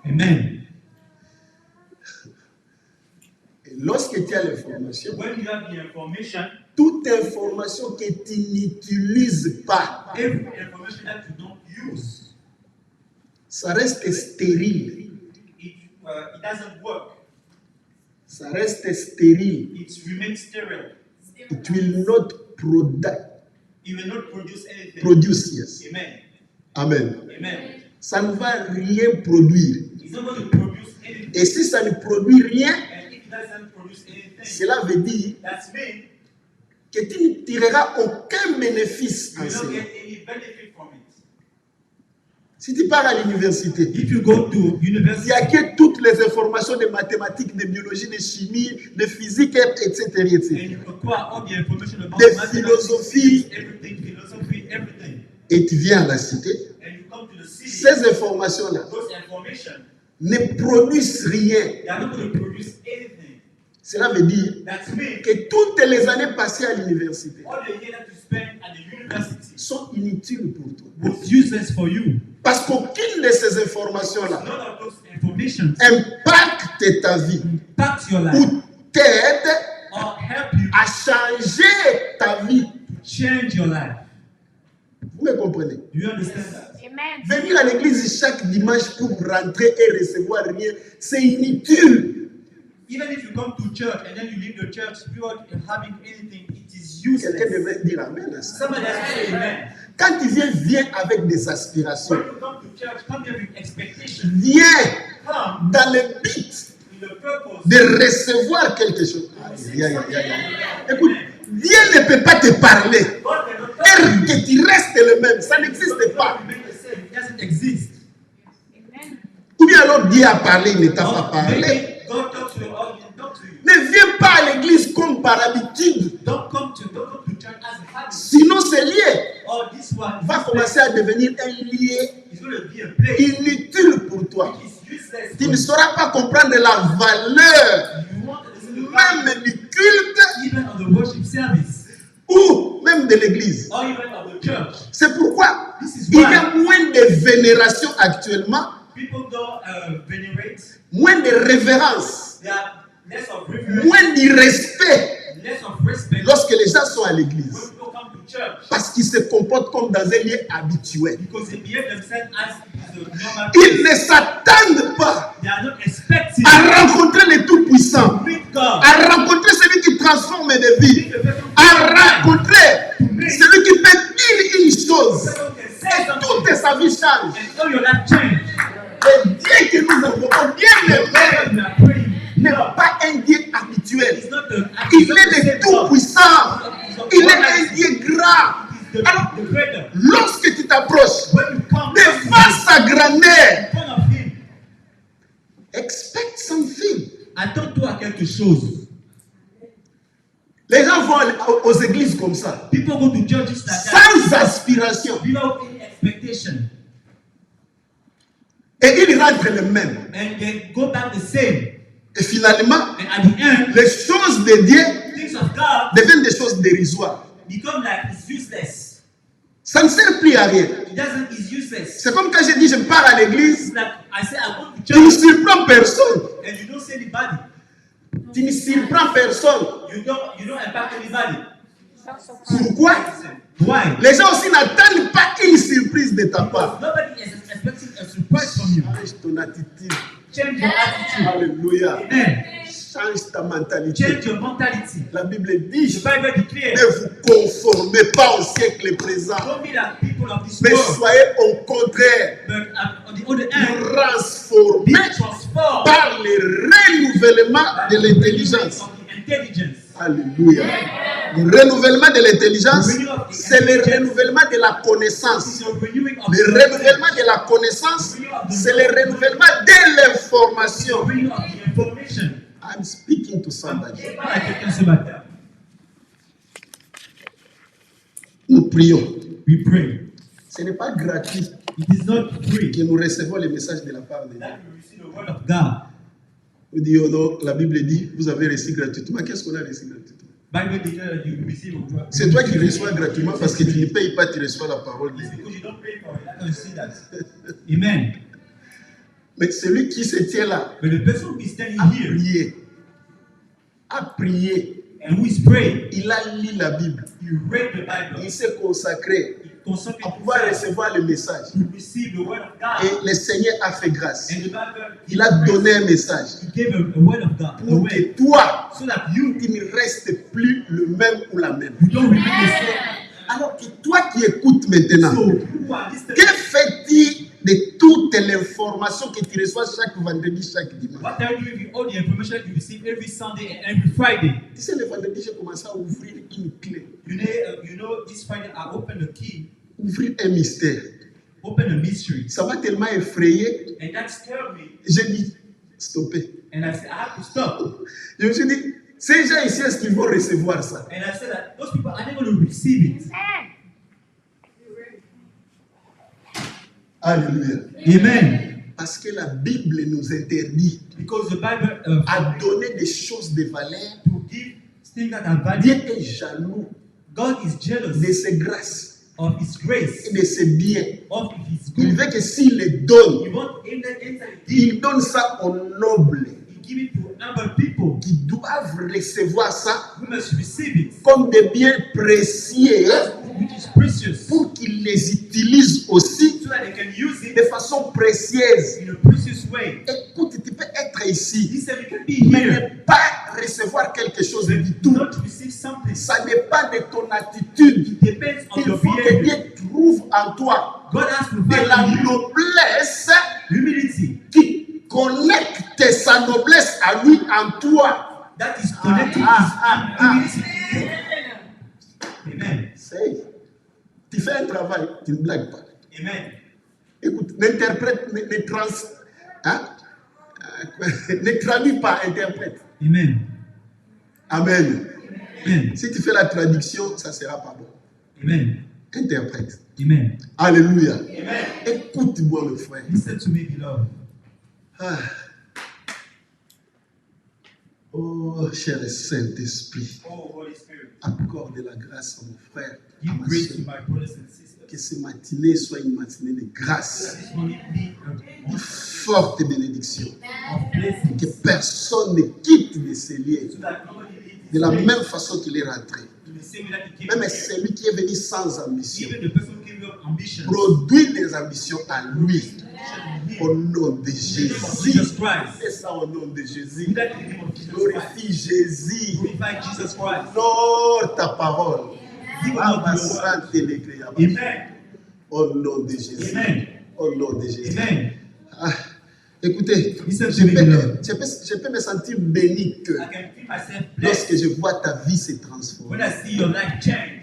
D: Amen.
B: Et lorsque tu as l'information,
D: When you have the information,
B: toute information que tu n'utilises pas,
D: every information that you don't use,
B: ça reste stérile.
D: it doesn't work.
B: Ça reste stérile.
D: It remains sterile.
B: It will not
D: It will not produce anything.
B: produce. Yes.
D: Amen.
B: Amen.
D: Amen.
B: Ça ne va rien produire.
D: It's not going to produce anything.
B: Et si ça ne produit rien,
D: And if it doesn't produce anything,
B: cela veut dire
D: that means
B: que tu ne tireras aucun bénéfice
D: you
B: en
D: will not
B: cela.
D: get any benefit from it.
B: Si tu pars à l'université,
D: If you go to
B: il
D: university,
B: y a que toutes les informations de mathématiques, de biologie, de chimie, de physique, etc.
D: and
B: etc.
D: you acquire all the information about
B: De
D: mathematics,
B: philosophie.
D: everything, philosophy, everything,
B: Et tu viens à la cité,
D: and you come to the city,
B: ces informations-là
D: those information,
B: ne produisent rien.
D: they are not going to produce anything.
B: Cela veut dire
D: That means
B: que toutes les années passées à l'université
D: all the years that you spend at the university
B: sont inutiles pour toi.
D: was useless for you.
B: Parce qu'aucune de ces informations-là
D: None of those information
B: impacte ta vie
D: impact your life
B: ou t'aide
D: or help you
B: à changer ta vie.
D: to change your life.
B: Vous me comprenez?
D: Do you understand that?
E: Amen.
B: Venir à l'église chaque dimanche pour rentrer et recevoir rien, c'est inutile.
D: Even if you come to church and then you leave the church without having anything, it is
B: Quelqu'un
D: useless.
B: devrait dire Amen à ça.
D: Somebody has to say amen.
B: Quand tu viens, viens avec des aspirations.
D: When you come to church, come here with expectation.
B: Viens
D: Come
B: dans le but
D: with the purpose
B: de recevoir quelque chose. Aïe, aïe, aïe, aïe. Écoute, Dieu ne peut pas te parler
D: God cannot tell
B: et que tu restes le même. Ça n'existe pas.
D: you remain the same. It doesn't exist.
E: Amen.
B: Ou bien alors Dieu a parlé, il ne t'a pas
D: Or
B: parlé.
D: maybe God talks to you or he didn't talk to you.
B: Ne viens pas à l'église comme par habitude.
D: Don't come to church as a habit.
B: Sinon, ce lieu
D: Or this one
B: va commencer à devenir un lieu
D: is going to be a place
B: inutile pour toi.
D: which is useless.
B: Tu
D: for
B: ne
D: you.
B: sauras pas comprendre la valeur
D: You want to listen to God,
B: même du culte
D: even of the worship service,
B: ou même de l'église.
D: or even of the church.
B: C'est pourquoi
D: This is
B: il y
D: why
B: a moins de vénération actuellement,
D: people don't venerate.
B: moins de révérence,
D: There are less of reverence,
B: moins de respect
D: less of respect
B: lorsque les gens sont à
D: when
B: l'église.
D: people come to church
B: Parce qu'ils se comportent comme dans un lieu habituel.
D: because they behave themselves as it is a normal
B: Ils
D: place.
B: ne s'attendent pas
D: They are not expecting
B: à rencontrer le Tout-Puissant,
D: to meet God.
B: à rencontrer celui qui transforme des vies,
D: Meet the person who
B: à
D: can
B: rencontrer celui qui peut dire une chose
D: say
B: et
D: something
B: toute sa vie change.
D: and so your life change.
B: Le Dieu que nous avons, Dieu
D: The prayer
B: ne
D: you are praying
B: n'est pas un Dieu habituel.
D: is not the
B: Il est le Tout-Puissant. Il est un Dieu grand. Alors,
D: the greater.
B: lorsque tu t'approches
D: When you come
B: devant sa grandeur,
D: in front of him,
B: expect something.
D: attends-toi à quelque chose.
B: Les gens vont aux églises comme ça,
D: People go to churches like that
B: sans aspiration.
D: without any expectation,
B: Et ils rentrent les mêmes.
D: and they go back the same.
B: Et finalement,
D: And at the end,
B: les choses de Dieu
D: things things of God
B: deviennent des choses dérisoires.
D: become like it's useless.
B: Ça ne sert plus à rien.
D: It's useless.
B: C'est comme quand j'ai dit je pars à l'église,
D: It's like I say I go to
B: tu ne
D: church
B: surprends personne.
D: and you don't see anybody.
B: Tu ne surprends personne.
D: You don't impact anybody.
B: Pourquoi?
D: Why?
B: Les gens aussi n'attendent pas une surprise de ta part.
D: Nobody is expecting a surprise from you.
B: Change ton attitude.
D: Change your attitude.
B: Alléluia.
D: Amen.
B: Change ta mentalité.
D: Change your mentality.
B: La Bible
D: The
B: dit,
D: Bible declares,
B: ne vous conformez pas au siècle présent,
D: don't be like people of this
B: mais
D: world,
B: soyez au contraire
D: but on the other hand, be
B: transformés
D: transformed
B: par le renouvellement de l'intelligence.
D: of the intelligence.
B: Alléluia. Le renouvellement de l'intelligence, c'est le renouvellement de la connaissance.
D: The renewing of
B: Le renouvellement de la connaissance, c'est le renouvellement de l'information.
D: the renewing of the information.
B: I'm speaking to somebody.
D: C'est pas la quelqu'un ce matin.
B: Nous prions.
D: We pray.
B: Ce n'est pas gratuit
D: It is not free
B: que nous recevons les messages de la part de Dieu.
D: that we receive the word of God.
B: Nous disons, non, la Bible dit, vous avez reçu gratuitement. Qu'est-ce qu'on a reçu gratuitement?
D: Bible declares that you receive a word.
B: C'est toi qui reçois gratuitement parce que tu ne payes pas, tu reçois la parole de
D: It's
B: Dieu.
D: because you don't pay for it. I can see that. Amen.
B: Mais celui qui se tient là,
D: But the person who is standing here
B: a prié,
D: and who is praying,
B: il a lu la Bible,
D: you read the Bible,
B: il s'est consacré
D: you consecrate
B: à pouvoir
D: yourself
B: recevoir le message.
D: to receive the word of God.
B: Et le Seigneur a fait grâce.
D: And the Bible,
B: Il a donné un message
D: He gave a word of God
B: pour
D: away,
B: que toi,
D: so that you
B: tu ne restes plus le même ou la même.
D: don't remain the same.
B: Alors que toi qui écoutes maintenant,
D: So who are listening?
B: que fais-tu de toute l'information que tu reçois chaque vendredi, chaque dimanche?
D: What are you doing with all the information you receive every Sunday and every Friday?
B: Tu sais, le vendredi, j'ai commencé à ouvrir une clé,
D: You know, this Friday I opened the key,
B: ouvrir un mystère.
D: opened a mystery,
B: Ça m'a tellement effrayé,
D: and that scared me.
B: j'ai dit, stoppez.
D: And I said, I have to stop.
B: Je me suis dit, ces gens ici, est-ce qu'ils vont recevoir ça?
D: And I said that those people are never going to receive it.
B: Alléluia.
D: Amen.
B: Parce que la Bible nous interdit
D: Because the Bible
B: à donner des choses de valeur.
D: to give things that are
B: Dieu
D: valuable.
B: est jaloux
D: God is jealous
B: de ses grâces
D: of His grace,
B: et de ses biens.
D: of His
B: Il
D: good.
B: veut que s'il les donne,
D: He won't enter the deep.
B: il donne ça aux nobles
D: He give it to humble people
B: qui doivent recevoir ça
D: who must receive it,
B: comme des biens précieux
D: which is precious,
B: pour qu'ils les utilisent aussi
D: so that they can use
B: de
D: it
B: façon précieuse.
D: in a precious way.
B: Écoute, tu peux être ici,
D: He said, you can be
B: mais
D: here,
B: ne pas recevoir quelque chose
D: but
B: du
D: do
B: tout.
D: not receive something.
B: Ça dépend de ton attitude.
D: It depends on
B: Il
D: your
B: faut que
D: behavior.
B: Dieu trouve en toi
D: God has
B: de
D: provided
B: la
D: you
B: noblesse
D: humility
B: qui connecte sa noblesse à lui en toi.
D: that is connected to His humility. Amen.
B: C'est, tu fais un travail, tu ne blagues pas.
D: Amen.
B: Écoute, n'interprète, ne traduis pas, interprète.
D: Amen.
B: Amen.
D: Amen.
B: Si tu fais la traduction, ça sera pas bon.
D: Amen.
B: Interprète.
D: Amen.
B: Alléluia.
D: Amen.
B: Écoute-moi, le frère.
D: Listen to me, beloved.
B: Ah. Oh, cher Saint-Esprit,
D: Oh, Holy Spirit,
B: accorde la grâce à mon frère, à
D: give
B: ma
D: grace
B: soeur.
D: to my brothers and sisters.
B: Que ce matinée soit une matinée de
D: So
B: grâce,
D: that this morning be
B: de forte bénédiction.
D: of blessings.
B: Que personne ne quitte de ces lieux
D: So that nobody leaves
B: de la
D: this
B: même façon qu'il est rentré.
D: to the same way that he came
B: Même
D: here.
B: celui qui est venu sans ambition,
D: Even the person who came with ambitions.
B: produit des ambitions à lui. Au
D: In
B: nom de
D: the name of
B: Jésus.
D: Jesus Christ.
B: C'est ça au nom de Jésus.
D: In that name of Jesus Christ.
B: Glorifie Jésus.
D: Glorify Jesus Christ.
B: Honore ta parole.
D: Give
B: Ah,
D: up
B: ma
D: your word.
B: sainte Légré,
D: Amen.
B: au nom de Jésus.
D: Amen.
B: Au nom de Jésus.
D: Amen.
B: Ah, écoutez,
D: Listen to
B: je
D: me,
B: peux,
D: beloved.
B: je peux me sentir béni que
D: I can feel myself
B: lorsque
D: blessed
B: je vois ta vie se transformer.
D: when I see your life change.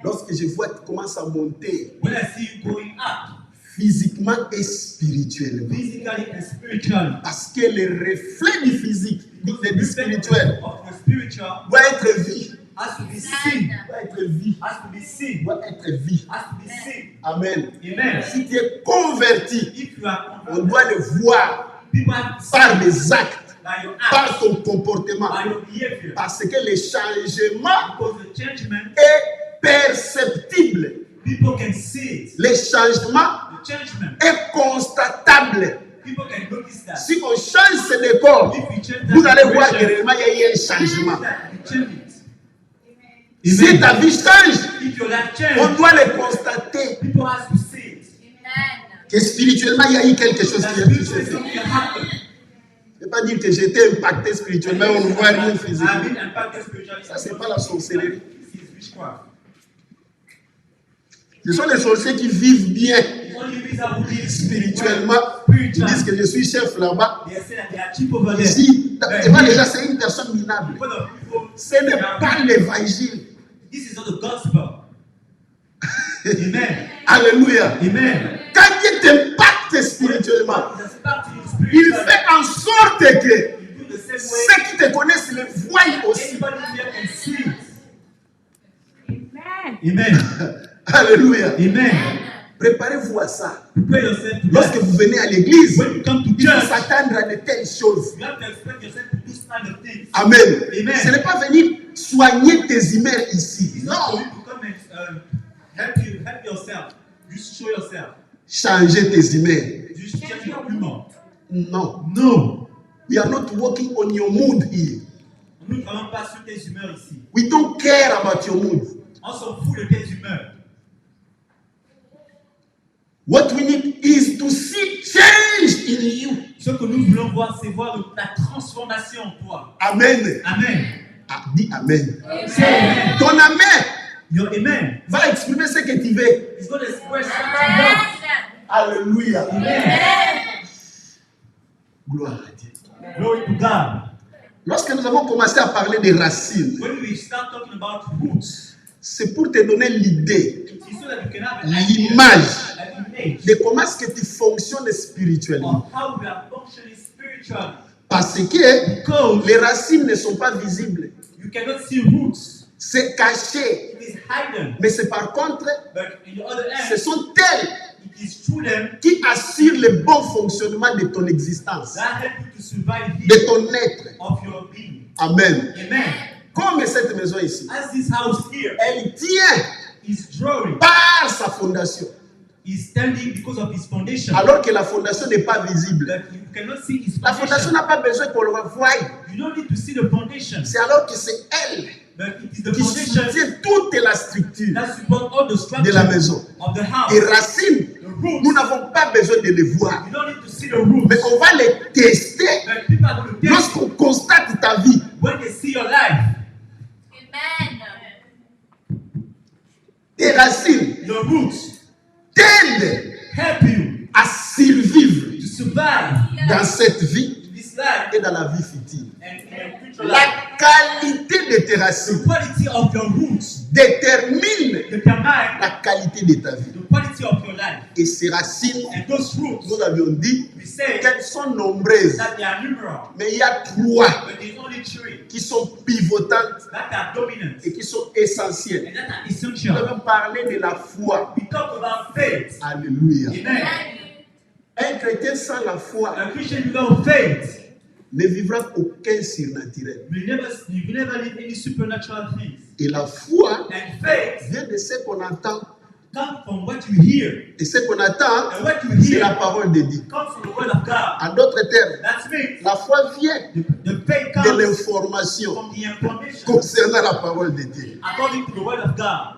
B: Lorsque je vois que tu commences à monter
D: When I see you going up,
B: physiquement et spirituellement.
D: physically and spiritually.
B: Parce que le reflet du physique, du spirituel,
D: Of the spiritual
B: doit être vie.
D: has to be seen.
B: Doit être vie.
D: Has to be seen.
B: Doit être vie.
D: Has to be seen.
B: Amen.
D: Amen.
B: Si tu es converti,
D: If you are
B: on
D: converted,
B: doit le voir
D: people have to see
B: par les actes.
D: by your acts,
B: par ton comportement.
D: by your behavior.
B: Parce que le changement
D: Because the changement,
B: est perceptible.
D: people can see it.
B: Le changement
D: The changement,
B: est constatable.
D: people can notice that.
B: Si on change ce décor,
D: If we change that
B: vous allez voir que
D: direction,
B: réellement il y a eu un changement.
D: we change it.
B: Si ta vie change,
D: If your life
B: on
D: change,
B: doit le constater.
D: people have to see it.
B: Que spirituellement, il y a eu quelque chose
D: That
B: qui a pu se
D: spiritually
B: faire.
D: something can happen.
B: Je ne veux pas dire que j'étais impacté spirituellement, on ne voit rien
D: I've
B: physiquement.
D: been impacted spiritually.
B: Ça, c'est pas la sorcellerie.
D: This is witchcraft.
B: Ce sont les sorciers qui vivent bien
D: The only reason we live
B: spirituellement. Ils disent
D: spiritually,
B: que je suis chef là-bas.
D: they say that they are cheap over there.
B: Ici, tu vois déjà, c'est une personne minable.
D: Because of people,
B: Ce n'est pas l'évangile.
D: this is not the gospel. Amen.
B: Alléluia.
D: Amen.
B: Quand Dieu t'impacte spirituellement,
D: It has impacted you
B: il
D: spiritually.
B: fait en sorte que
D: You do the same way.
B: ceux qui te connaissent le voient aussi.
D: Anybody here can see it.
E: Amen.
D: Amen.
B: Alléluia.
D: Amen.
B: Préparez-vous à ça.
D: Prepare yourself to
B: Lorsque
D: that.
B: vous venez à l'église,
D: When you come to
B: il faut
D: church,
B: s'attendre à de telles choses.
D: you have to expect yourself to do this kind of things.
B: Amen.
D: Amen.
B: Ce n'est pas venir soigner tes emails ici.
D: It's not for
B: Non.
D: you to come and help yourself. Just show yourself.
B: Changer tes emails.
D: Just change your humor.
B: Non.
D: No.
B: We are not working on your mood here.
D: Nous ne travaillons pas sur tes humeurs ici.
B: We don't care about your mood.
D: On s'en fout de tes humeurs.
B: What we need is to see change in you.
D: Ce que nous voulons voir, c'est voir la transformation en toi.
B: Amen.
D: Amen.
B: Ah, dis Amen.
D: Say amen.
B: Ton Amen
D: Your amen
B: va exprimer ce que tu veux.
D: is going to express something else.
B: Alléluia.
D: Amen.
B: Gloire à Dieu.
D: Glory to God.
B: Lorsque nous avons commencé à parler des racines,
D: When we start talking about roots,
B: c'est pour te donner l'idée,
D: it's so that you can have an idea,
B: l'image
D: an image
B: de comment est-ce que tu fonctionnes spirituellement.
D: of how we are functioning spiritually.
B: Parce que
D: Because
B: les racines ne sont pas visibles.
D: you cannot see roots.
B: C'est caché.
D: It is hidden.
B: Mais c'est par contre,
D: But in the other
B: ce
D: end,
B: sont elles
D: it is through them
B: qui assurent le bon fonctionnement de ton existence,
D: that help you to survive
B: de
D: here
B: ton être.
D: of your being.
B: Amen.
D: Amen.
B: Comme cette maison ici,
D: As this house here
B: elle tient
D: is drawing,
B: par sa fondation.
D: is standing because of his foundation.
B: Alors que la fondation n'est pas visible.
D: That you cannot see his
B: La fondation
D: foundation.
B: n'a pas besoin qu'on le revoie.
D: You don't need to see the foundation.
B: C'est alors que c'est elle
D: But it is the
B: qui
D: foundation
B: soutient toute la structure
D: that supports all the
B: de
D: structure
B: la maison.
D: of the house.
B: Les racines,
D: The roots.
B: nous n'avons pas besoin de les voir.
D: You don't need to see the roots.
B: Mais on va les tester
D: But people are going to test
B: lorsqu'on constate ta vie.
D: when they see your life.
B: Tes racines
D: Your roots
B: t'aident
D: help you
B: à survivre
D: to survive
B: dans cette vie
D: in this life
B: et dans la vie future.
D: and in your future
B: La
D: life.
B: qualité de tes
D: The
B: racines
D: quality of your roots
B: détermine
D: determine
B: la qualité de ta vie.
D: the quality of your life.
B: Et ces racines,
D: And those roots,
B: nous avions dit
D: we say
B: qu'elles sont nombreuses.
D: that they are numerous,
B: Mais il y a trois
D: but there's only three
B: qui sont pivotantes
D: that are dominant
B: et qui sont essentielles.
D: and that are
B: Nous
D: essential.
B: avons parlé de la foi.
D: We talk about faith.
B: Alléluia.
D: Amen.
B: Un chrétien sans la foi
D: A Christian without faith
B: ne vivra aucun surnaturel.
D: will never live any supernatural things.
B: Et la foi
D: And faith
B: vient de ce qu'on entend.
D: comes from what you hear.
B: Et ce qu'on attend,
D: And what you
B: c'est la
D: hear
B: parole de Dieu.
D: comes from the word of God.
B: En d'autres termes,
D: That means
B: la foi vient
D: the faith
B: de
D: comes
B: l'information
D: from the information
B: concernant la parole de Dieu.
D: according to the word of God.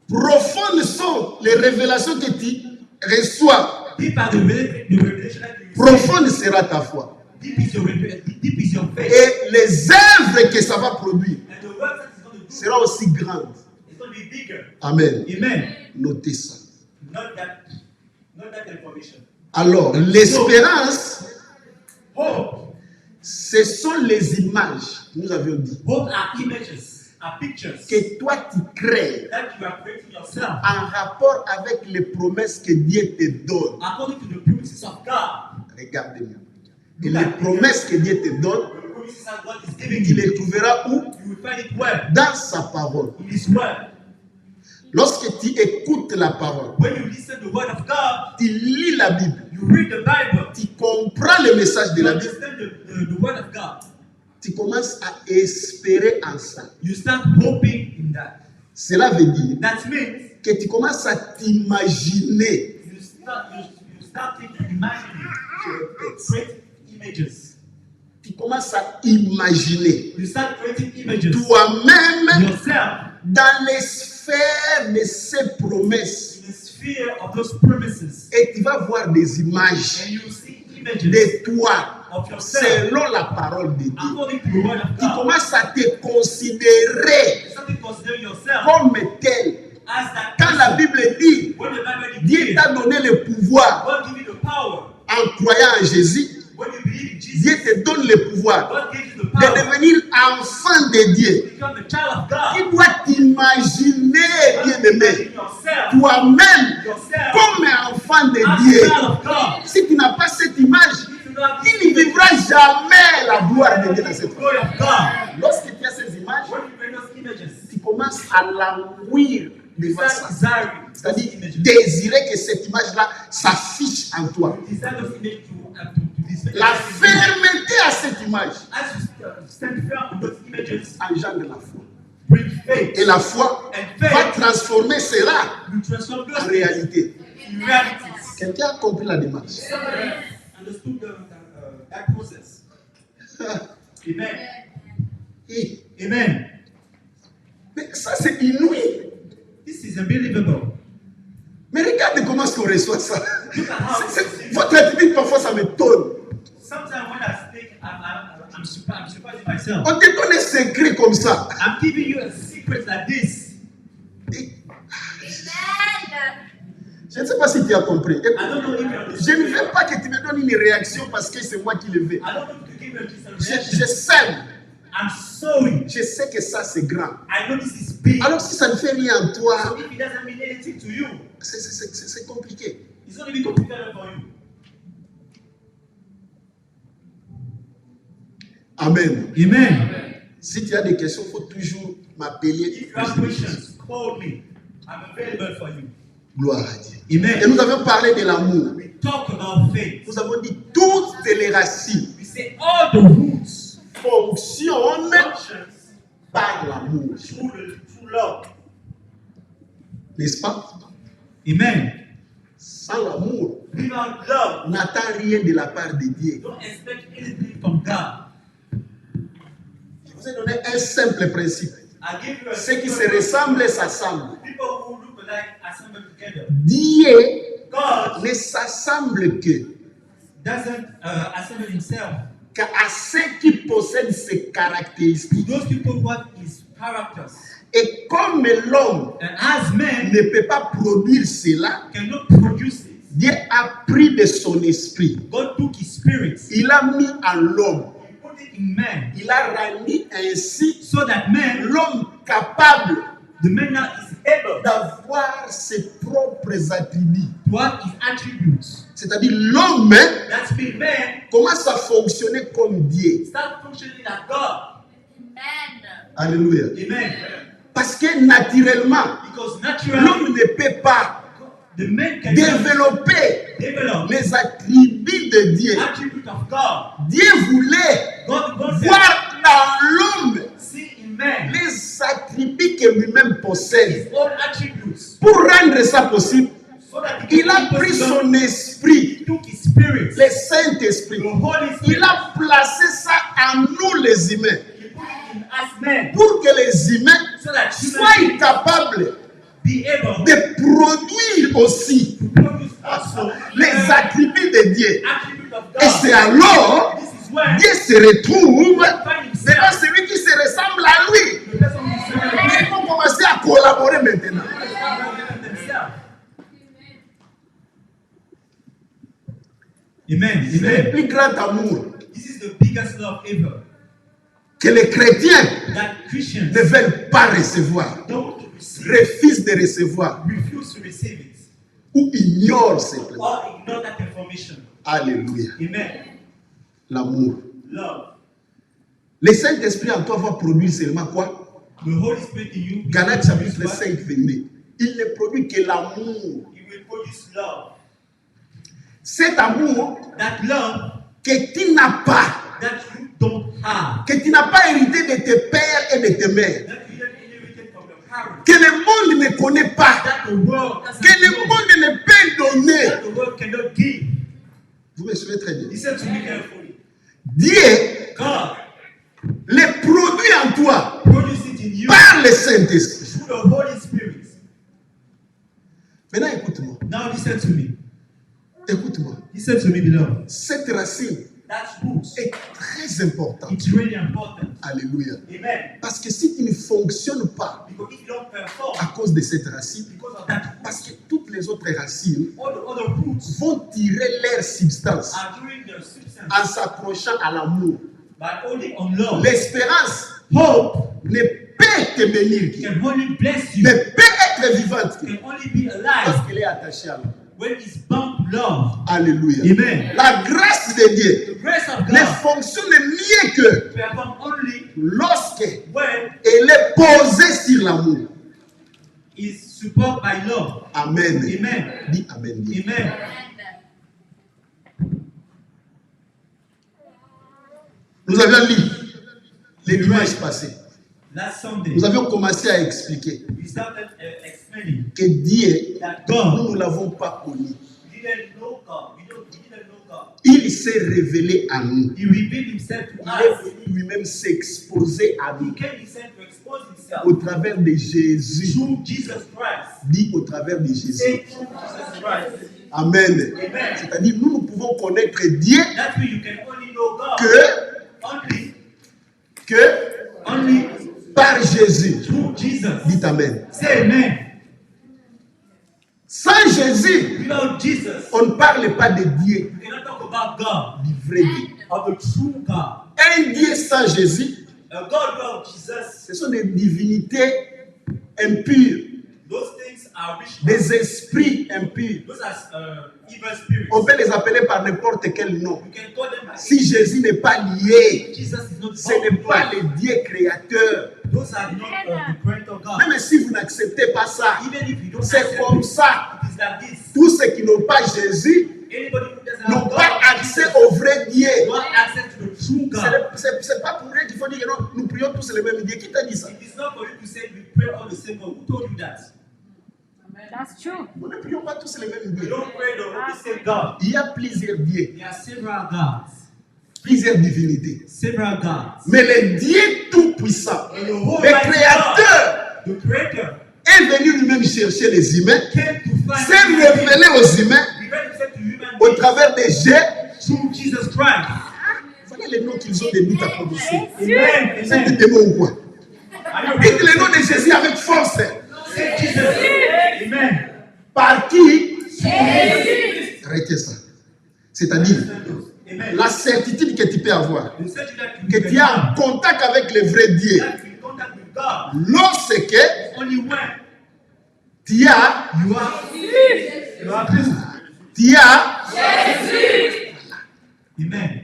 B: Profondes sont les révélations que tu reçois.
D: Deep are the revelation that you receive.
B: Profonde sera ta foi.
D: Deep is your faith.
B: Et les œuvres que ça va produire
D: And the work that is going to do
B: seront aussi grandes.
D: is going to be bigger.
B: Amen.
D: Amen.
B: Notez ça.
D: Not that information.
B: Alors, l'espérance,
D: Hope.
B: ce sont les images, nous avions dit,
D: Hope are images, are pictures
B: que toi tu crées
D: that you are creating yourself
B: en rapport avec les promesses que Dieu te donne.
D: according to the promises of God.
B: Regarde-moi. Et les promesses que Dieu te donne,
D: The promises that God is giving
B: tu
D: you,
B: les trouveras où?
D: you will find it where?
B: Dans sa parole.
D: In His word.
B: Lorsque tu écoutes la parole,
D: when you listen to the word of God,
B: tu lis la Bible,
D: you read the Bible,
B: tu comprends le message de
D: you
B: la Bible,
D: understand the word of God,
B: tu commences à espérer en ça.
D: you start hoping in that.
B: Cela veut dire
D: That means
B: que tu commences à t'imaginer.
D: you start imagining great images.
B: Tu commences à imaginer
D: You start creating images
B: toi-même
D: yourself
B: dans les sphères de ces promesses.
D: in the sphere of those promises,
B: Et tu vas voir des images
D: and you see images
B: de toi
D: of yourself
B: selon la parole de Dieu.
D: according to the word of
B: Tu
D: God.
B: commences à te considérer
D: You start considering yourself
B: comme tel.
D: as that
B: Quand la
D: person.
B: Bible dit,
D: When the Bible
B: Dieu
D: declares,
B: t'a donné le pouvoir
D: God give you the power.
B: en croyant en Jésus,
D: When you believe in
B: Dieu
D: Jesus,
B: te donne le pouvoir
D: God gives you the
B: de
D: power
B: devenir enfant de Dieu.
D: to become the child of God.
B: Tu dois t'imaginer, bien-aimé,
D: Imagine yourself,
B: toi-même
D: yourself
B: comme un enfant de
D: as a
B: Dieu.
D: child of God.
B: Si tu n'as pas cette image,
D: If you don't have
B: tu ne vivras jamais la gloire de Dieu dans
D: the
B: cette vie.
D: glory of God,
B: Lorsque tu as ces images,
D: when you bring those images,
B: tu commences à languir
D: you
B: devant
D: start
B: ça.
D: desiring those
B: C'est-à-dire
D: images.
B: désirer que cette image-là s'affiche en toi.
D: You desire those images to display.
B: La fermeté à cette image
D: As you stand firm on those images,
B: engendre la foi.
D: bring faith
B: Et la foi
D: and
B: va
D: faith
B: transformer cela
D: will transform those
B: en
D: things
B: réalité.
D: in realities.
B: Quelqu'un a compris la démarche?
D: Somebody understood that process. Amen.
B: Et-
D: Amen.
B: mais ça, c'est inouï.
D: This is unbelievable.
B: Mais regardez comment est-ce qu'on reçoit ça.
D: Look at how
B: Votre attitude, parfois, ça m'étonne.
D: sometimes when I speak, I'm surprising myself.
B: On te donne un secret comme ça.
D: I'm giving you a secret like this.
B: Et- Je ne sais pas si tu as compris.
D: I don't know if you
B: Je
D: understand.
B: ne veux pas que tu me donnes une réaction parce que c'est moi qui le veux.
D: I don't know if to give you a
B: Je
D: reaction.
B: sème.
D: I'm sorry.
B: Je sais que ça, c'est grand.
D: I know this is big.
B: Alors, si ça ne fait rien en toi,
D: So if it doesn't mean anything to you,
B: c'est compliqué.
D: it's not even complicated for you.
B: Amen.
D: Amen.
B: Si tu as des questions, il faut toujours m'appeler.
D: If you have questions, call me. I'm available for you.
B: Gloire à Dieu.
D: Amen.
B: Et nous avons parlé de l'amour.
D: We talk about faith.
B: Nous avons dit toutes les racines
D: We say all the roots
B: fonctionnent
D: functions
B: par l'amour.
D: through love.
B: N'est-ce pas?
D: Amen.
B: Sans l'amour,
D: Without love,
B: on n'attend rien de la part de Dieu.
D: don't expect anything from God.
B: Je vous ai donné un simple principe.
D: I give you a
B: Ceux qui se
D: simple-
B: ressemblent s'assemblent.
D: People who look alike assemble together.
B: Dieu
D: God
B: ne s'assemble que
D: doesn't assemble himself.
B: qu'à ceux qui possèdent ces
D: To
B: caractéristiques.
D: those people who have his characters.
B: Et comme l'homme
D: And as men
B: ne peut pas produire cela,
D: cannot produce it,
B: Dieu a pris de son esprit.
D: God took his spirit,
B: Il a mis en l'homme.
D: he put it in man,
B: Il a rendu ainsi
D: so that man,
B: l'homme capable
D: the man now is able
B: d'avoir ses propres attributs.
D: to have his attributes.
B: C'est-à-dire l'homme
D: That's mean man
B: commence à fonctionner comme Dieu.
D: start functioning like God.
B: Alléluia.
D: Amen.
B: Parce que naturellement,
D: Because naturally,
B: l'homme ne peut pas
D: the man can
B: développer
D: develop
B: les attributs de Dieu.
D: attribute of God.
B: Dieu voulait
D: God
B: voir dans l'homme
D: see in man
B: les attributs que lui-même possède.
D: his own attributes,
B: Pour rendre ça possible,
D: so that he
B: il
D: can
B: a
D: be
B: pris
D: possible.
B: son esprit,
D: He took his spirit,
B: le Saint-Esprit.
D: the Holy
B: Il
D: Spirit,
B: a placé ça en nous les humains
D: he put it in us men,
B: pour que les humains
D: so that human
B: soient
D: beings
B: capables
D: be able
B: de produire aussi
D: to produce also
B: les attributs de Dieu.
D: attribute of
B: Et c'est
D: God.
B: alors
D: This is when
B: Dieu se retrouve
D: find
B: devant
D: himself
B: celui qui se ressemble à lui.
D: the person who is
B: Ils vont commencer à collaborer maintenant.
D: themselves. Amen.
B: C'est le
D: Amen.
B: plus grand amour
D: This is the biggest love ever
B: que les chrétiens
D: that Christians
B: ne veulent pas recevoir,
D: don't receive,
B: refusent de recevoir
D: refuse to receive it,
B: ou ignorent simplement.
D: or ignore that information.
B: Alléluia.
D: Amen.
B: L'amour.
D: Love.
B: Le Saint-Esprit en toi va produire seulement quoi?
D: The Holy Spirit in you.
B: Galates chapitre 5, 22. il ne produit que l'amour.
D: It will produce love.
B: Cet amour
D: That love
B: que tu n'as pas,
D: that you don't have.
B: que tu n'as pas hérité de tes pères et de tes mères,
D: That you have inherited from your parents.
B: que le monde ne connaît pas,
D: That the world doesn't
B: que le
D: know.
B: monde ne peut donner.
D: That the world cannot give.
B: Vous me suivez très bien.
D: Listen to me carefully.
B: Dieu
D: God
B: les produit en toi
D: produce it in you
B: par le Saint-Esprit.
D: through the Holy Spirit.
B: Maintenant, écoute-moi.
D: Now listen to me.
B: Écoute-moi.
D: Listen to me, beloved.
B: Cette racine
D: That root,
B: est très importante.
D: it's really important.
B: Alléluia.
D: Amen.
B: Parce que si tu ne fonctionnes pas
D: Because if you don't perform
B: à cause de cette racine,
D: because of that,
B: parce que toutes les autres racines
D: all the other roots
B: vont tirer leur substance
D: are doing their substance
B: en s'approchant à l'amour.
D: by holding on love.
B: L'espérance
D: Hope
B: ne peut te bénir,
D: can only bless you,
B: ne peut être vivante
D: can only be
B: parce
D: alive
B: qu'elle est attachée à l'amour.
D: when it's bound to love.
B: Alléluia.
D: Amen.
B: La grâce de Dieu
D: The grace of
B: ne
D: God
B: fonctionne mieux que
D: perform only
B: lorsque
D: when
B: elle est posée sur l'amour.
D: is supported by love.
B: Amen.
D: Amen.
B: Dis Amen. Dis.
D: Amen.
B: Nous avions lu les dimanches passés.
D: Last Sunday,
B: Nous avions commencé à expliquer
D: we started explaining
B: que Dieu,
D: that
B: nous
D: God,
B: ne l'avons pas connu.
D: we didn't know God. We didn't know God.
B: Il s'est révélé à nous.
D: He revealed himself to
B: Il est
D: us.
B: venu lui-même s'exposer à
D: He
B: nous
D: came himself to expose himself
B: au travers de Jésus.
D: through Jesus Christ.
B: Dit au travers de Jésus.
D: Say through Jesus Christ.
B: Amen.
D: Amen.
B: C'est-à-dire, nous pouvons connaître Dieu
D: That way you can only know God
B: que
D: only
B: par Jésus.
D: through Jesus.
B: Dites Amen.
D: Say amen.
B: Sans Jésus,
D: Without Jesus,
B: on ne parle pas de Dieu,
D: you cannot talk about God,
B: du vrai Dieu.
D: of the true God.
B: Un Dieu sans Jésus,
D: A God without Jesus,
B: ce sont des divinités impures,
D: those things are rich.
B: des esprits impurs.
D: Those are evil spirits.
B: On peut les appeler par n'importe quel nom.
D: You can call them by
B: Si Jésus n'est pas lié,
D: Jesus is not
B: ce n'est pas le Dieu créateur.
D: Those are not the parental God.
B: Même si vous n'acceptez pas ça,
D: Even if you don't
B: c'est
D: accept
B: comme
D: it,
B: ça.
D: it is like this.
B: Tous ceux qui n'ont pas Jésus
D: Anybody who doesn't
B: n'ont
D: have
B: pas
D: God,
B: accès au vrai Dieu.
D: not access to the true God.
B: C'est pas pour eux qu'il faut dire que non, nous prions tous le même Dieu. Qui t'a dit ça?
D: It is not for you to say we pray all the same God. Who told you that?
E: That's true.
B: Nous ne prions pas tous le même
D: We
B: Dieu.
D: don't pray the same God.
B: Il y a plusieurs dieux,
D: There are several gods.
B: plusieurs divinités.
D: Several gods.
B: Mais le Dieu tout-puissant,
D: And the whole
B: le
D: mighty
B: Créateur,
D: God, the Creator,
B: est venu lui-même chercher les humains,
D: came to find
B: s'est révélé aux humains
D: revealed himself to human
B: au
D: beings
B: travers des jets.
D: through Jesus Christ.
B: Voilà les noms qu'ils ont des doutes à prononcer.
D: Amen.
B: C'est des
D: Amen.
B: démons ou quoi?
D: Are you
B: Dites le nom de Jésus avec force.
D: Say Jesus. Amen.
B: Par qui? Arrêtez ça. C'est-à-dire,
D: Amen.
B: la certitude que tu peux avoir,
D: The certain that
B: que tu es en contact avec le vrai Dieu,
D: that you in contact with God
B: lorsque
D: only when
B: tu as,
D: you are Christ.
B: tu as,
D: Amen.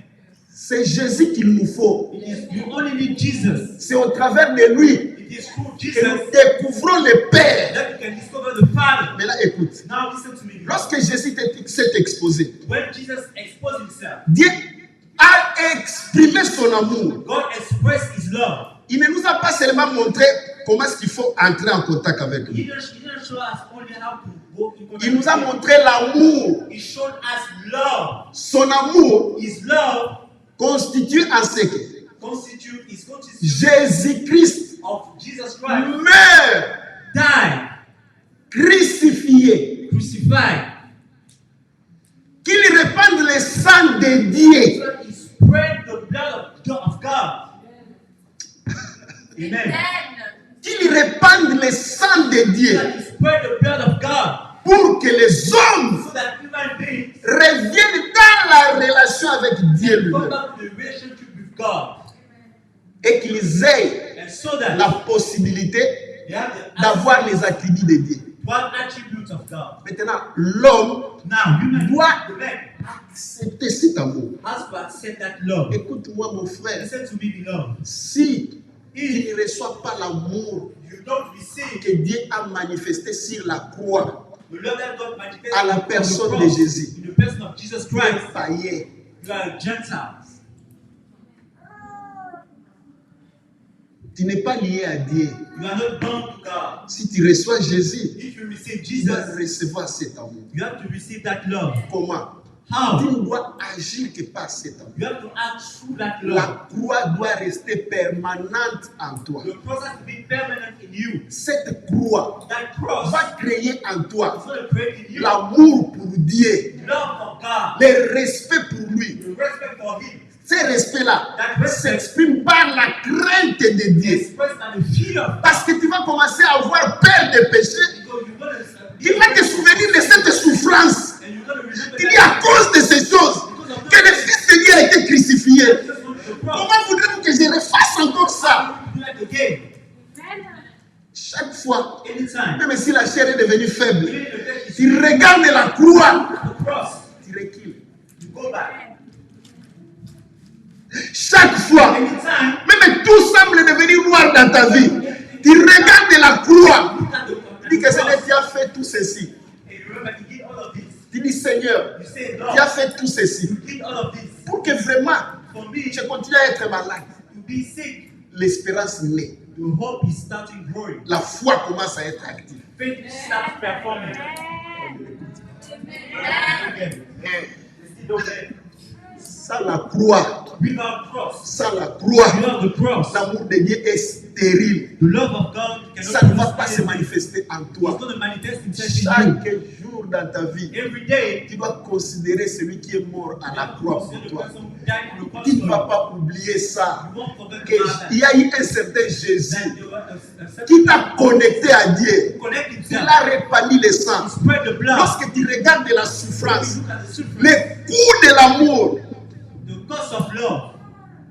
B: c'est Jésus qu'il nous faut.
D: It is, you only need Jesus.
B: C'est au travers de lui
D: It is through
B: que nous
D: Jesus
B: découvrons le Père.
D: that you can discover the Father.
B: Mais là, écoute,
D: Now listen to me.
B: lorsque Jésus s'est exposé,
D: When Jesus exposed himself,
B: Dieu a exprimé son amour.
D: God expressed his love.
B: Il ne nous a pas seulement montré comment est-ce qu'il faut entrer en contact avec lui.
D: He didn't show us only how to go in contact
B: Il nous a
D: with him.
B: montré l'amour.
D: He showed us love.
B: Son amour
D: His love
B: constitue en ce que
D: is constitute
B: Jésus-Christ
D: of Jesus Christ.
B: meurt,
D: Died,
B: crucifié,
D: crucified.
B: qu'il répande le sang de Dieu.
D: So he spread the blood of God. Amen.
B: Qu'il répande le sang de Dieu
D: So he spread the blood of God
B: pour que les hommes
D: so that human beings
B: reviennent dans la relation avec Dieu
D: come
B: lui-même
D: back to the relationship with God.
B: et qu'ils aient
D: And so that
B: la possibilité
D: they have the
B: d'avoir les attributs de Dieu.
D: one attribute of God.
B: Maintenant, l'homme
D: Now, human
B: doit
D: the man
B: accepter cet amour.
D: has to accept that love.
B: Écoute-moi, mon frère,
D: Listen to me, beloved.
B: si tu ne reçois pas l'amour
D: you don't receive
B: que Dieu a manifesté sur la croix
D: the love that God manifested
B: à la
D: on the
B: personne de
D: cross,
B: Jésus,
D: in the person of Jesus
B: tu es
D: Christ,
B: païen.
D: you are Gentiles.
B: Tu n'es pas lié à Dieu.
D: You are not bound to God.
B: Si tu reçois Jésus,
D: If you receive
B: tu dois
D: Jesus,
B: recevoir cet amour.
D: you have to receive that love.
B: Comment? Tu
D: How?
B: ne dois agir que par cet amour.
D: You have to act through that love.
B: La croix doit rester permanente en toi.
D: The cross has to be permanent in you.
B: Cette croix
D: That cross
B: va créer en
D: is
B: toi
D: going to create in you
B: l'amour pour Dieu,
D: love for God,
B: le respect pour lui.
D: the respect for Him,
B: Ce respect-là
D: that respect
B: s'exprime par la crainte de Dieu.
D: expressed and the fear of God.
B: Parce que tu vas commencer à avoir peur des péchés.
D: Because you're going to
B: Tu vas te souvenir de cette souffrance.
D: and you're going to remember
B: Il dit à cause de ces choses que le Fils de Dieu a été crucifié.
D: just want the cross.
B: Comment voudrez-vous que je refasse encore ça?
D: Do that again.
B: Chaque fois,
D: Anytime.
B: même si la chair est devenue faible,
D: Even if the death is
B: tu regardes la croix,
D: the cross,
B: tu recules.
D: you go back.
B: Chaque fois,
D: Anytime,
B: même tout semble devenir noir dans ta vie, tu regardes la croix.
D: look at the
B: Tu dis que
D: cross,
B: Seigneur, tu as fait tout ceci.
D: and you remember you did all of this.
B: Tu dis Seigneur,
D: You say,
B: tu
D: Lord,
B: as fait tout ceci.
D: you did all of this.
B: Pour que vraiment
D: For me,
B: je continue à être malade.
D: to be sick,
B: L'espérance naît.
D: the hope is starting growing.
B: La foi commence à être active.
D: Faith starts performing. Again. Still okay.
B: Sans la croix,
D: Without cross,
B: sans la croix,
D: without the cross,
B: l'amour de Dieu est stérile.
D: the love of God
B: Ça
D: cannot
B: ne va pas se
D: be
B: manifester en
D: It's
B: toi.
D: going to manifest itself in you.
B: Chaque jour dans ta vie,
D: Every day,
B: tu dois considérer celui qui est mort à la croix pour
D: the
B: toi.
D: person who died on the cross
B: Tu ne
D: for
B: vas
D: you.
B: pas oublier ça.
D: You won't forget
B: Que
D: about that.
B: il y a eu un certain Jésus
D: That there was a certain
B: qui t'a connecté à Dieu.
D: connect
B: Il
D: himself.
B: a répandu le sang.
D: He spread the blood.
B: Lorsque tu regardes la
D: When
B: souffrance,
D: you look at the suffering,
B: le coût de l'amour
D: the cost of love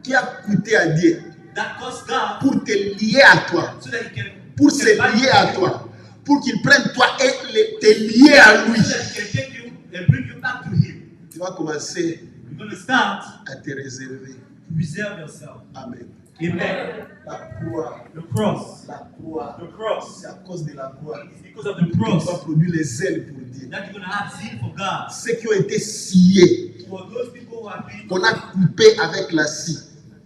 B: qui a coûté à Dieu
D: that cost God
B: pour te lier à toi,
D: so that he can
B: pour se lier à toi, pour qu'il prenne toi et te lier à lui.
D: so that he can take you and bring you back to him.
B: Tu vas commencer
D: You're going to start
B: à te réserver.
D: to reserve yourself.
B: Amen.
D: Amen.
B: La croix,
D: The cross.
B: la croix,
D: The cross.
B: c'est à cause de la croix
D: It's because of the
B: que tu vas
D: cross
B: produire les ailes pour Dieu.
D: that you're going to have zeal for God.
B: Ceux qui ont été sciés,
D: For those people who have been,
B: qu'on a coupé avec la scie.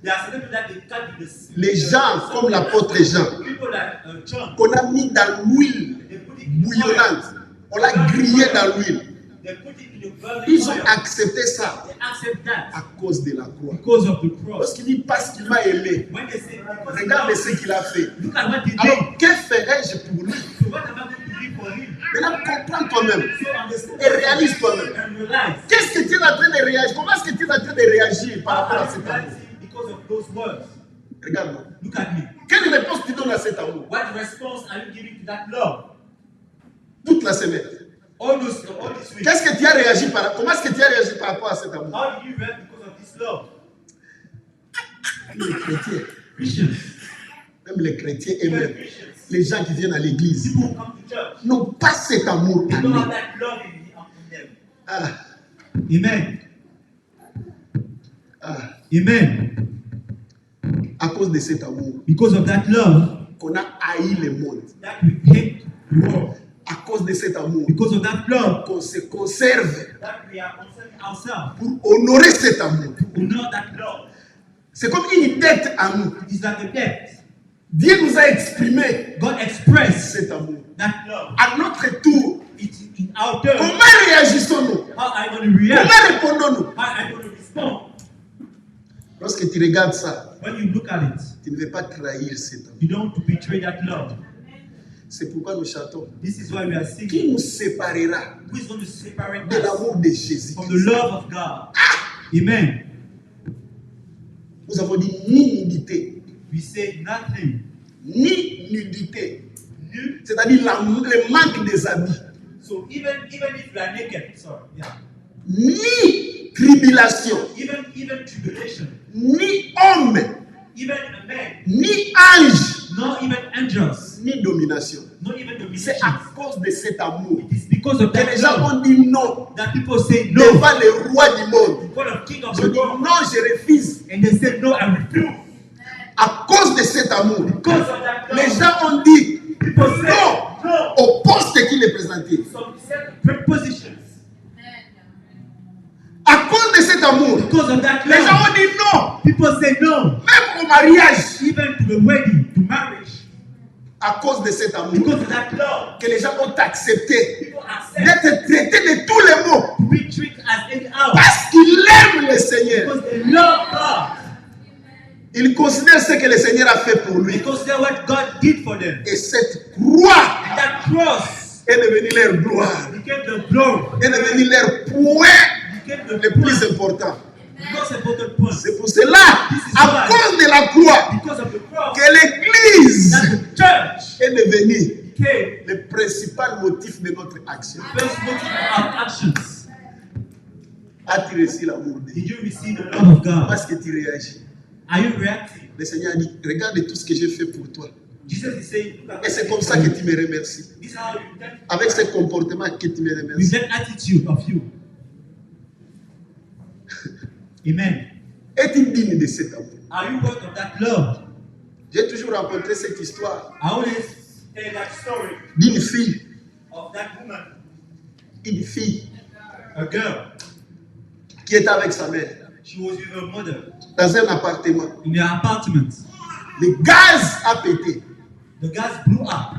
D: there are certain people that they cut with the
B: Les gens, comme l'apôtre Jean,
D: people like John,
B: qu'on a mis dans l'huile
D: they put it in the oil.
B: bouillonnante, on l'a grillé dans l'huile.
D: They put it in the burning
B: Ils ont
D: oil.
B: accepté ça
D: They accept
B: à
D: that
B: cause de la croix.
D: because of the cross.
B: Lorsqu'il dit parce qu'il m'a aimé,
D: When they say, because
B: regarde
D: of
B: ce qu'il a fait.
D: look at what he did.
B: Alors, que ferais-je pour lui?
D: So what am I going to do for him?
B: Maintenant, comprends toi-même
D: So understand
B: et réalise toi-même.
D: and realize
B: Qu'est-ce que tu es en train de réagir? Comment est-ce que tu es en train de réagir par rapport à
D: how
B: cet
D: I'm
B: amour?
D: realizing because of those words.
B: Regarde-moi.
D: Look at me.
B: Quelle réponse tu donnes à cet amour?
D: What response are you giving to that love?
B: Toute la semaine.
D: All this week.
B: Qu'est-ce que tu as réagi par Comment est-ce que tu as réagi par rapport à cet amour?
D: How did you react because of this love?
B: Les chrétiens,
D: Christians.
B: même les chrétiens eux-mêmes,
D: Christians.
B: les gens qui viennent à l'église,
D: People who come to church.
B: n'ont pas cet amour
D: They
B: en
D: don't have
B: eux.
D: that love in them.
B: Ah,
D: Amen.
B: ah.
D: Amen.
B: À cause de cet amour,
D: Because of that love
B: qu'on a haï le monde.
D: that we hate the world.
B: À cause de cet amour,
D: Because of that love
B: qu'on se conserve
D: that we are concerning ourselves.
B: pour honorer cet amour.
D: We know that love.
B: C'est comme une dette à nous.
D: It is like a debt.
B: Dieu nous a exprimé
D: God expressed
B: cet amour.
D: that love.
B: À notre tour,
D: It's in our turn.
B: comment réagissons-nous?
D: How are you going to react?
B: Comment répondons-nous?
D: How are you going to respond?
B: Lorsque tu regardes ça,
D: When you look at it,
B: tu ne veux pas trahir cet amour.
D: you don't want to betray that love.
B: C'est pourquoi nous chantons.
D: This is why we are
B: Qui
D: singing.
B: nous séparera
D: Who is going to separate
B: de
D: us
B: l'amour de Jésus?
D: from the love of God? Amen.
B: Nous avons dit ni nudité,
D: We say nothing.
B: ni nudité,
D: New.
B: c'est-à-dire le manque des habits,
D: So even if you are naked, sorry, yeah.
B: ni tribulation,
D: Even tribulation,
B: ni homme,
D: even a man,
B: ni ange,
D: not even angels,
B: ni domination.
D: not even the
B: C'est à cause de cet amour
D: It is because of
B: que
D: that
B: les gens
D: love
B: ont dit non
D: that people say no.
B: devant le roi du monde.
D: God of King of
B: Je
D: the
B: dis
D: world,
B: non, je refuse.
D: and they say no, I refuse.
B: À cause de cet amour,
D: Because of that
B: les
D: love,
B: gens ont dit
D: people say
B: non au poste qu'il est présenté.
D: some set positions.
B: À cause de cet amour,
D: Because of that
B: les gens
D: love,
B: ont dit non,
D: people say no,
B: même au mariage.
D: even to the wedding, to marriage.
B: À cause de cet amour,
D: Because of that love,
B: que les gens ont accepté
D: people accept
B: d'être traités de tous les mots
D: to be treated as any hour.
B: parce qu'ils aiment le Seigneur.
D: Because they love God.
B: Ils considèrent ce que le Seigneur a fait pour lui.
D: They consider what God did for them.
B: Et cette croix
D: And that cross
B: est devenue leur gloire,
D: became the glory,
B: est devenue leur point
D: became
B: le
D: the
B: plus
D: point,
B: important.
D: the most important point.
B: C'est pour cela, à cause de la croix,
D: Because of the cross,
B: que l'Église
D: that the church
B: est devenue
D: became
B: le principal motif de notre action.
D: the first motive of our actions.
B: As-tu reçu l'amour de
D: Did
B: Dieu?
D: you receive the love of God?
B: Parce que tu réagis.
D: Are you reacting?
B: Le Seigneur a dit, regarde tout ce que j'ai fait pour toi.
D: Jesus is saying, look at
B: Et c'est comme ça que tu me remercies.
D: this is how you get
B: Avec ce comportement que tu me
D: with
B: remercies.
D: that attitude of you. Amen.
B: Es-tu digne de cet amour?
D: Are you worth of that love?
B: J'ai toujours rencontré cette histoire
D: I always tell that story
B: d'une fille,
D: of that woman,
B: une fille
D: a girl.
B: qui était avec sa mère
D: She was with her mother
B: dans un appartement.
D: in their apartment.
B: Le gaz a pété.
D: The gas blew up.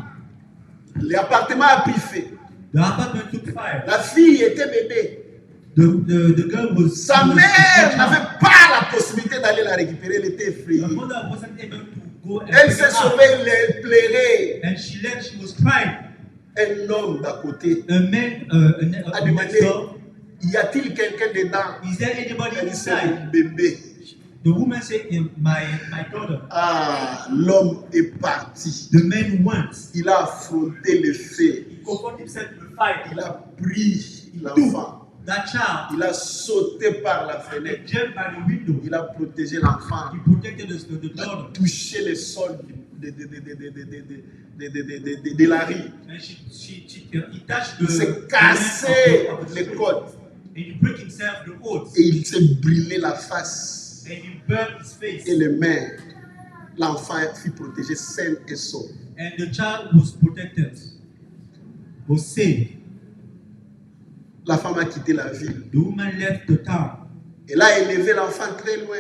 B: L'appartement a pris feu.
D: The apartment took fire.
B: La fille était bébé.
D: The girl was.
B: Sa mère n'avait pas la possibilité d'aller la récupérer. Elle était effrayée.
D: The mother wasn't able to go and
B: Elle
D: pick
B: s'est
D: her up.
B: sauvée, elle pleurait.
D: And she left. She was crying.
B: Un homme d'à côté
D: A man,
B: a
D: next
B: demandé,
D: door.
B: y a-t-il quelqu'un dedans?
D: Is there anybody
B: Elle dit, c'est
D: inside?
B: mon bébé.
D: The woman said, my daughter.
B: Ah, l'homme est parti.
D: The man went.
B: Il a affronté le feu.
D: He confronted himself to the fight.
B: Il a pris l'enfant.
D: That child.
B: Il a sauté par la
D: They
B: fenêtre.
D: jumped by the window.
B: Il a protégé l'enfant.
D: He protected the
B: Il a
D: daughter.
B: touché le sol de la rue.
D: And he touched
B: Il
D: the
B: s'est cassé
D: of the
B: les
D: street.
B: côtes.
D: And he broke himself the oats.
B: Et il s'est brûlé la face
D: And he burned his face.
B: et les mains. L'enfant fut protégé sain et sauf.
D: And the child was protected, was saved.
B: La femme a quitté la ville.
D: The woman left the town.
B: Elle a élevé l'enfant très loin.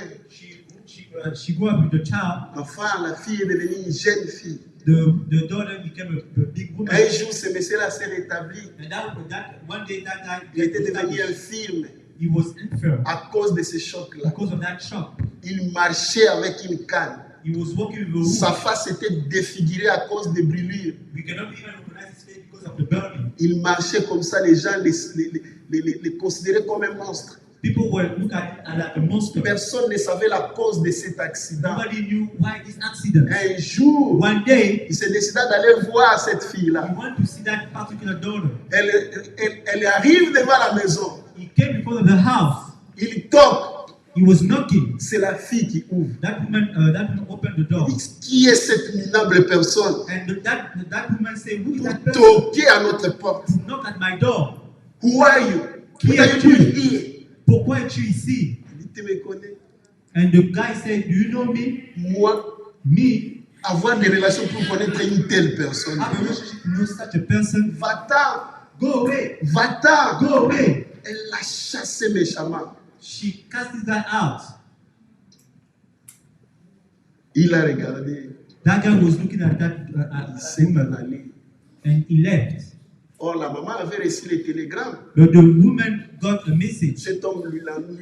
D: She grew up with the child.
B: L'enfant, la fille est devenue une jeune fille.
D: The daughter became a big woman.
B: Un jour, ce monsieur-là s'est rétabli.
D: And that one day that guy
B: Il était devenu infirme
D: he was infirm
B: à cause de ce choc-là.
D: because of that shock.
B: Il marchait avec une canne.
D: He was walking with a
B: Sa
D: wound.
B: face était défigurée à cause des brûlures.
D: We cannot even recognize his face because of the burning.
B: Il marchait comme ça, les gens les considéraient comme un monstre.
D: People were looking at it like a monster.
B: Personne ne savait la cause de cet accident.
D: Nobody knew why this accident.
B: Un jour,
D: One day,
B: il se décida d'aller voir cette
D: he
B: fille-là.
D: went to see that particular daughter.
B: Elle arrive devant la maison.
D: He came before the house.
B: Il toque.
D: He was knocking.
B: C'est la fille qui ouvre.
D: That woman opened the door.
B: Il dit, qui est cette minable personne
D: And that woman said, who is
B: pour
D: that person
B: toquer à notre porte?
D: who knocked at my door?
B: Who are you?
D: Qui
B: What are
D: es-tu?
B: you doing here?
D: Pourquoi es-tu ici?
B: Il dit, tu me connais?
D: And the guy said, do you know me?
B: Moi,
D: Me?
B: avoir des relations pour connaître une telle personne.
D: Have a relationship to know such a person?
B: Va-t'en,
D: Go away.
B: va-t'en.
D: Go away.
B: Elle l'a chassé méchamment.
D: She cast this guy out.
B: Il a regardé,
D: That guy was looking at that
B: il s'est en
D: woman
B: allé.
D: and he left.
B: Or, la maman avait reçu le télégramme.
D: But the woman got a message
B: Cet homme lui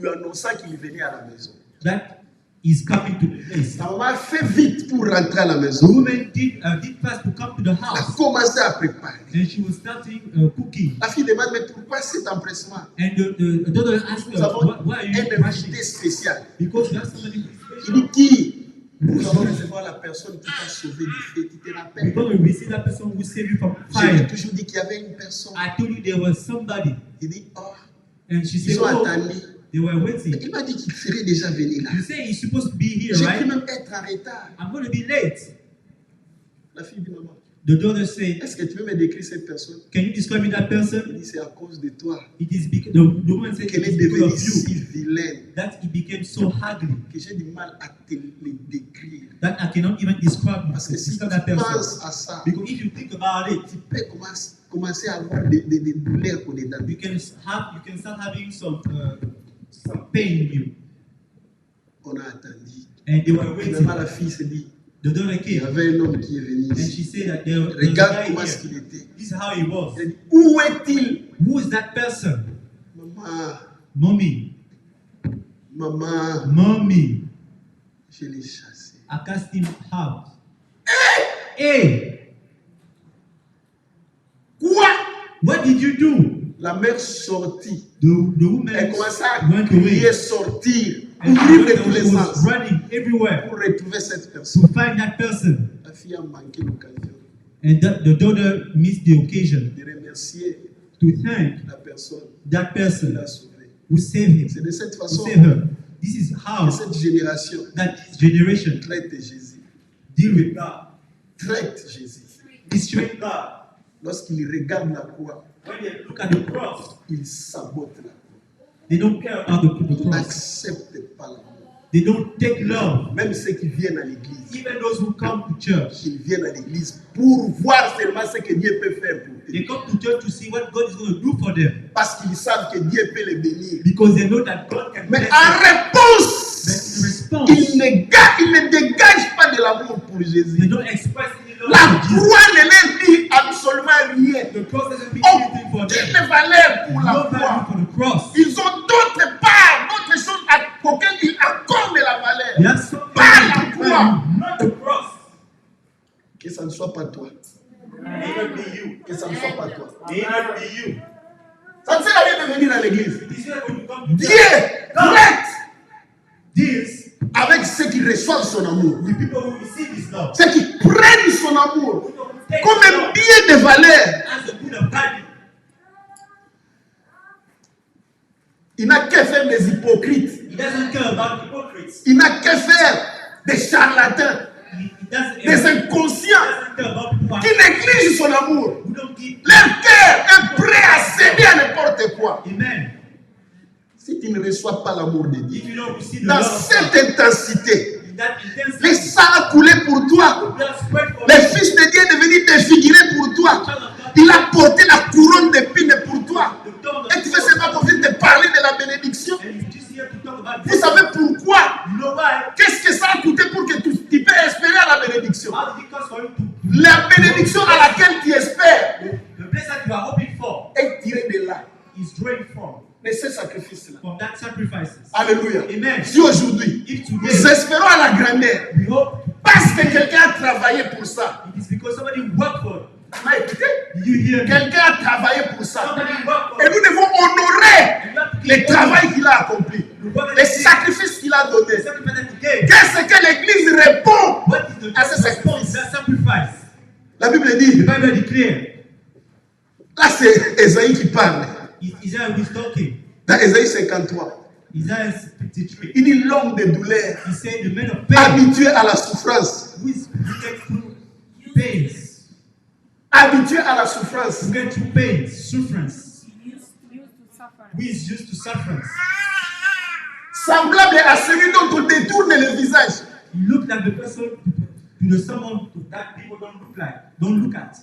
B: annonça qu'il venait à la maison.
D: that he's coming to the place.
B: La maman a fait vite pour rentrer à la
D: The
B: maison.
D: woman did fast to come to the
B: Elle a
D: house
B: commencé à préparer.
D: and she was starting cooking.
B: La fille demande, mais pourquoi cet empressement?
D: And the daughter asked
B: Nous
D: her,
B: avons
D: why are
B: un
D: you rushing?
B: invité spécial.
D: Because you have somebody who
B: Il
D: is special.
B: dit qui? Nous allons recevoir la personne qui t'a sauvé du feu, tu te
D: You're
B: rappelles?
D: going to receive that person who saved you from
B: J'ai
D: fire.
B: toujours dit qu'il y avait une personne.
D: I told you there was somebody.
B: Il dit, oh,
D: And she said,
B: ils ont
D: oh,
B: attendu.
D: they were waiting.
B: Il m'a dit qu'il serait déjà venu là.
D: You say he's supposed to be here,
B: J'ai pu
D: right?
B: même être en retard.
D: I'm going to be late.
B: La fille dit, maman,
D: The daughter said,
B: est-ce que tu peux me décrire cette personne?
D: can you describe me that person?
B: Il dit, c'est à cause de toi
D: It is because the woman said
B: qu'elle
D: it
B: est
D: is because
B: devenue
D: of
B: si
D: you
B: vilaine
D: that it became so ugly
B: que j'ai du mal à te le décrire.
D: that I cannot even describe
B: Parce que si tu
D: describe that person.
B: penses à ça,
D: Because if you think about it,
B: tu peux commencer à avoir des douleurs au-dedans.
D: you can start having some pain in you.
B: On a attendu.
D: And they were waiting.
B: Finalement, la fille s'est dit,
D: The daughter
B: il y
D: came
B: avait un homme qui est venu
D: and
B: ici.
D: she said that there was a
B: Regarde
D: guy
B: comment
D: here.
B: est-ce qu'il était.
D: This is how he was.
B: Elle dit, où est-il?
D: Who is that person?
B: Maman,
D: Mommy,
B: maman, je l'ai chassé.
D: I cast him out. Hey!
B: Quoi?
D: What did you do?
B: La mère sortit.
D: The woman
B: Elle commençait à
D: went away.
B: crier, sortir,
D: And
B: courir de tous les
D: she was
B: sens
D: running everywhere
B: pour retrouver cette
D: to
B: personne.
D: find that person.
B: La fille a manqué l'occasion
D: And the daughter missed the occasion
B: de remercier
D: to thank
B: la personne
D: that
B: qui
D: person
B: l'a sauvée.
D: who saved him,
B: C'est de cette
D: who
B: façon
D: saved her. This is
B: que
D: how
B: cette génération
D: that generation
B: traite Jésus.
D: deal with God.
B: Traite Jésus.
D: It's treat God.
B: Lorsqu'il regarde la croix,
D: When they look at the cross,
B: il sabote la croix.
D: they don't care about the
B: Il
D: cross.
B: n'accepte pas l'amour.
D: They don't take love.
B: Même ceux qui viennent à l'église,
D: Even those who come to church,
B: ils viennent à l'église pour voir seulement ce que Dieu peut faire pour
D: they
B: eux.
D: come to church to see what God is going to do for them
B: Parce qu'ils savent que Dieu peut les bénir.
D: because they know that God can
B: Mais
D: bless
B: en
D: them. But in
B: réponse,
D: response,
B: ils ne dégagent pas de l'amour pour
D: they
B: Jésus.
D: don't express any love
B: La
D: for Jesus.
B: croix ne leur dit absolument rien.
D: The cross doesn't mean anything for them.
B: Aucune valeur pour la
D: No value
B: croix.
D: for the cross.
B: Ils ont d'autres parts, d'autres choses auxquelles ils accordent la valeur.
D: They have something
B: Pas la
D: that
B: croix.
D: value, not the cross.
B: Que ça ne soit pas toi.
D: May not be you.
B: Que ça ne soit pas toi.
D: May not be you.
B: Ça ne sert à rien de venir à l'église.
D: This is when you come to
B: Dieu
D: church.
B: traite
D: This,
B: avec ceux qui reçoivent son amour.
D: the people who receive His love,
B: Ceux qui prennent son amour
D: who take
B: comme
D: His
B: un
D: love
B: billet de valeur.
D: as a good of value.
B: Il n'a qu'à faire des hypocrites.
D: He doesn't care about hypocrites.
B: Il n'a qu'à faire des charlatans,
D: He doesn't,
B: des inconscients
D: doesn't care about people
B: qui négligent son amour.
D: who don't give.
B: Leur cœur est prêt à céder à n'importe quoi.
D: Amen.
B: Si tu ne reçois pas l'amour de Dieu,
D: If you don't receive the
B: dans
D: love of God,
B: cette intensité,
D: in that intensity,
B: le sang a coulé pour toi.
D: blood spread for
B: Le
D: you.
B: Fils de Dieu est devenu défiguré pour toi. Il a porté la couronne d'épines pour toi.
D: The tongue of
B: Et tu veux seulement qu'on vienne te parler de la bénédiction.
D: and you just here to talk about
B: Vous
D: this.
B: savez pourquoi?
D: You know why?
B: Qu'est-ce que ça a coûté pour que tu peux espérer à la bénédiction?
D: How did it cost for you to
B: La bénédiction à laquelle tu espères
D: the place that you are hoping for
B: est tirée de là,
D: is drained
B: de ce sacrifice-là.
D: from that sacrifices.
B: Alléluia.
D: Amen.
B: Si aujourd'hui,
D: If
B: nous
D: today
B: espérons à la grandeur,
D: we hope
B: parce que quelqu'un a travaillé pour ça.
D: it is because somebody worked for it.
B: Tu m'as écouté?
D: Did you hear me?
B: Quelqu'un a travaillé pour ça.
D: Somebody worked for
B: Et
D: it.
B: nous devons honorer
D: And you have to
B: le
D: keep
B: travail qu'il a accompli,
D: the work that
B: les
D: he did,
B: sacrifices qu'il a
D: the
B: donnés.
D: sacrifice that he gave.
B: Qu'est-ce que l'Église répond
D: What is the
B: à ce
D: response
B: sacrifice?
D: to that sacrifice?
B: La Bible
D: The
B: dit,
D: Bible declares,
B: là c'est Ésaïe qui parle,
D: Isaiah who is talking,
B: dans Ésaïe 53.
D: Isaiah 53,
B: Il dit l'homme de douleur,
D: he said the man of pain
B: habitué à la souffrance,
D: who is wicked through pains,
B: habitué à la souffrance,
D: wicked through pains, sufferance,
E: Used to suffer.
D: who is used to sufferance.
B: semblable à celui dont on détourne le visage.
D: He looked at the person to the someone that people don't look at.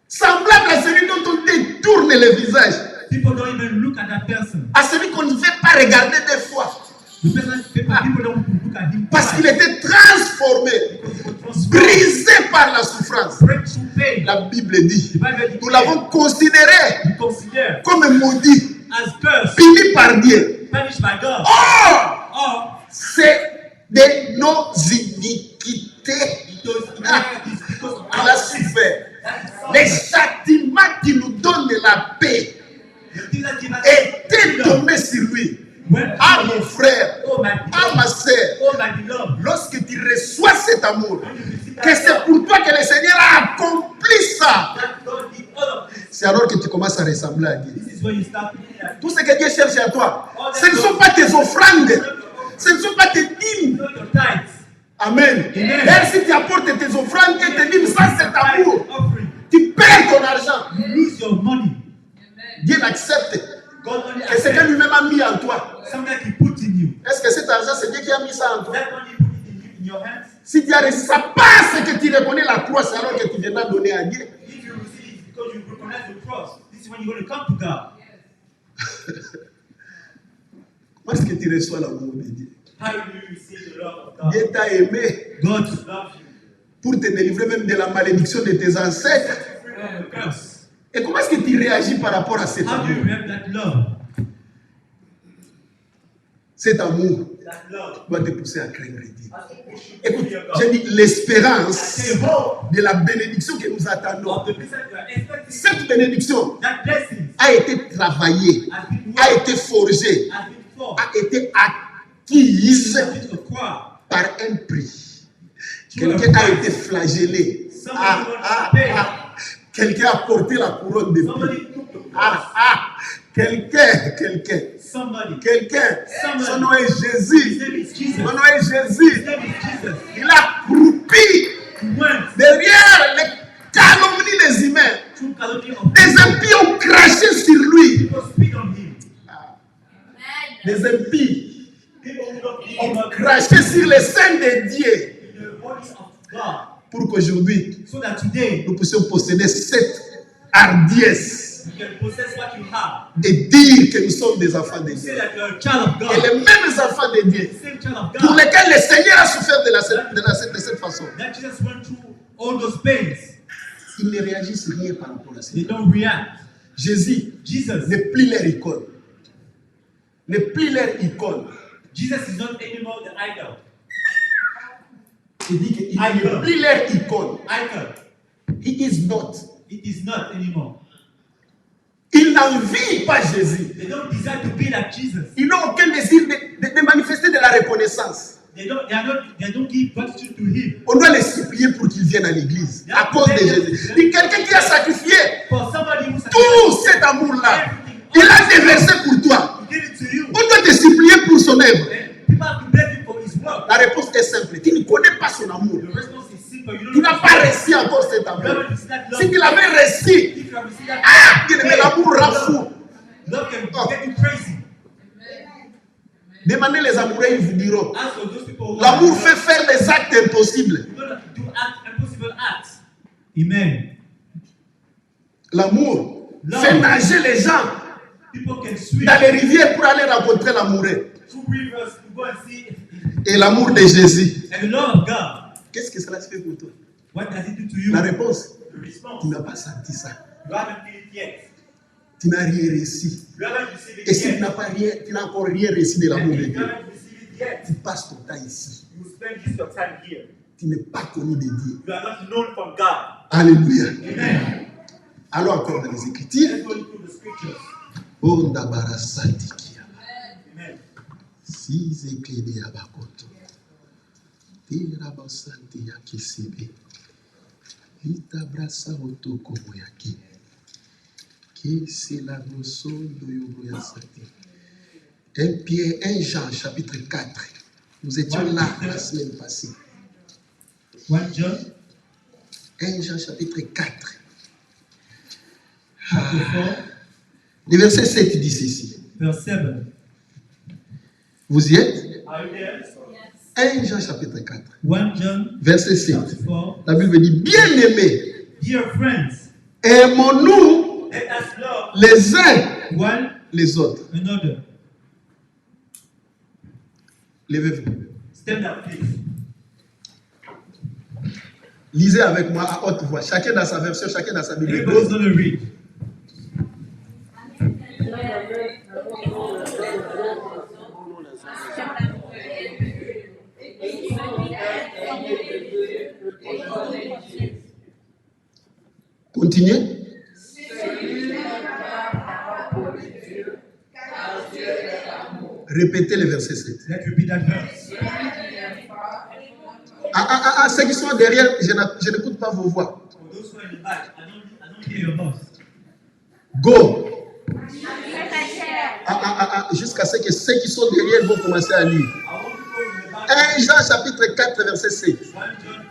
B: Semblable à celui dont on détourne le visage,
D: People don't even look at that person.
B: à celui qu'on ne veut pas regarder des fois,
D: The person, people don't look at him
B: parce qu'il
D: twice
B: était transformé,
D: because he was transformed,
B: brisé par la souffrance.
D: break through pain.
B: La Bible dit,
D: The Bible
B: nous l'avons considéré
D: we consider
B: comme maudit,
D: as cursed,
B: puni par Dieu.
D: punished by God.
B: Or,
D: Or
B: c'est de nos iniquités
D: it is because of
B: qu'il a
D: our sin.
B: souffert.
D: That
B: Les
D: is
B: châtiments qui nous donnent la paix
D: the thing that give us
B: étaient
D: freedom.
B: tombés sur lui.
D: When
B: Ah mon frère,
D: oh my
B: ah ma
D: beloved,
B: sœur,
D: oh my beloved,
B: lorsque tu reçois cet amour,
D: when you receive
B: que
D: that
B: c'est
D: love,
B: pour toi que le Seigneur a accompli ça,
D: that God did all of this.
B: c'est alors que tu commences à ressembler à Dieu.
D: This is when you start looking at
B: Tout ce que Dieu cherche à toi, ce ne sont pas tes offrandes, ce ne sont pas tes dîmes.
D: not your tithes.
B: Amen.
D: Amen.
B: Même si tu apportes tes offrandes et tes dîmes, ça c'est ta amour.
D: offering,
B: Tu perds ton argent.
D: you lose your money.
B: Dieu l'accepte.
D: God only
B: Et c'est que
D: accepts
B: lui-même a mis en toi.
D: something that He put in you.
B: Est-ce que cet argent, c'est Dieu qui a mis ça en toi?
D: That money He put it in your hands.
B: Si tu as reçu ça parce que tu reconnais la croix, c'est alors que tu viendras donner à Dieu.
D: If you receive it because you recognize the cross, this is when you're going to come to God.
B: Comment est-ce que tu reçois l'amour de Dieu?
D: How do you receive the love of God?
B: Dieu t'a aimé
D: God loves you.
B: pour te délivrer même de la malédiction de tes ancêtres.
D: Free from the curse.
B: Et comment est-ce que tu réagis par rapport à cet
D: How do you
B: amour?
D: react that love?
B: Cet amour
D: That love.
B: doit te pousser à craindre Dieu.
D: Has to push you to
B: Écoute,
D: fear God.
B: j'ai dit l'espérance de la bénédiction que nous attendons.
D: Of the blessing you are expecting,
B: Cette bénédiction
D: that blessing
B: a été travaillée,
D: has been
B: a
D: worked,
B: été forgée,
D: has been fought,
B: a été acquise
D: has been acquired.
B: par un prix. Quelqu'un a été flagellé. Quelqu'un a porté la couronne de
D: Somebody
B: vie.
D: took the cross.
B: Quelqu'un.
D: Somebody.
B: Son nom est Jésus.
D: His name is Jesus.
B: Son nom est Jésus.
D: His name is Jesus.
B: Il a croupi
D: He went
B: derrière les calomnies des humains.
D: through calumny of
B: Des impies ont craché sur lui.
D: people spit on him.
B: Des impies
D: People who don't believe
B: ont
D: in
B: craché sur les saints de Dieu.
D: the bodies of God.
B: Pour qu'aujourd'hui,
D: So that today
B: nous puissions posséder cette hardiesse
D: you can possess what you have.
B: et dire que nous sommes des enfants de
D: You say
B: Dieu.
D: that you're a child of
B: Et
D: God.
B: les mêmes enfants de Dieu
D: The same child of
B: pour
D: God.
B: lesquels le Seigneur a souffert de cette façon.
D: That Jesus went through all those pains.
B: Ils ne réagissent rien par rapport à ça.
D: They don't react.
B: Jésus
D: Jesus.
B: n'est plus leur icône. N'est plus leur icône.
D: Jesus is not anymore the idol.
B: Il dit qu'il n'est plus leur icône.
D: Idol.
B: He is not.
D: It is not anymore.
B: Ils n'envient pas Jésus.
D: They don't desire to be like Jesus.
B: Ils n'ont aucun désir de manifester de la reconnaissance.
D: They don't give gratitude to him.
B: On doit les supplier pour qu'ils viennent à l'église à cause de Jésus. Et quelqu'un qui a sacrifié
D: For somebody who
B: tout cet amour-là, il a déversé pour toi.
D: give it to you.
B: On doit te supplier pour son œuvre.
D: And people have to beg him for his work.
B: La réponse est simple. Tu ne connais pas son amour.
D: The response is simple. You
B: Tu
D: don't
B: n'as pas reçu encore cet
D: you
B: amour.
D: haven't received that love.
B: Si tu l'avais reçu,
D: If you have received that
B: mais l'amour rend fou.
D: love can get you crazy.
B: Demandez les amoureux, ils vous diront.
D: As for those people who
B: L'amour fait faire des actes impossibles.
D: you're gonna do impossible acts. Amen.
B: L'amour
D: Love.
B: fait nager les gens
D: People can swim
B: dans les rivières pour aller rencontrer l'amoureux.
D: through rivers to go and see.
B: Et l'amour de Jésus.
D: And the love of God,
B: Qu'est-ce que cela fait pour toi?
D: what does it do to you?
B: La réponse,
D: The response,
B: tu n'as pas senti ça.
D: you haven't feel it yet.
B: Tu n'as rien reçu.
D: You haven't received
B: Et
D: it
B: si tu
D: yet.
B: n'as pas rien, tu n'as encore rien reçu de l'amour de
D: And you
B: Dieu.
D: haven't received it yet.
B: Tu passes ton temps ici.
D: You spend this your time here.
B: Tu n'es pas connu de Dieu.
D: You are not known from God.
B: Alléluia.
D: Amen.
B: Allons encore dans les Écritures.
D: Let's go into the scriptures.
B: Oh, ndabarasatikia.
D: Amen.
B: Si zekede abakoto. Tirabasante yakisebe. Litabrasa otoko moyaki. Kese la nosondo yobo yasate. 1 Pierre, 1 Jean, chapitre 4. Nous étions là la semaine passée.
D: 1 John
B: 1 Jean, chapitre 4.
D: chapter 4,
B: Le verset 7 dit ceci.
D: verse 7.
B: Vous y êtes?
D: Are you there?
B: 1 Jean, chapitre 4.
D: 1 John
B: Verset 7.
D: chapter 4.
B: La Bible dit, bien-aimés,
D: Dear friends,
B: aimons-nous
D: let us love
B: les uns
D: one
B: les autres.
D: another.
B: Levez-vous.
D: Stand up, please.
B: Lisez avec moi à haute voix. Chacun dans sa version, chacun dans sa Bible.
D: Everybody's going to read.
B: Continuez. Répétez le verset 7.
D: Let's repeat that verse.
B: Ceux qui sont derrière, je n'écoute pas vos voix.
D: For those who are in the back, I don't hear your voice.
B: Go. Jusqu'à ce que ceux qui sont derrière vont commencer à lire.
D: I want people in the back.
B: 1 Jean chapitre 4 verset 7.
D: 1 John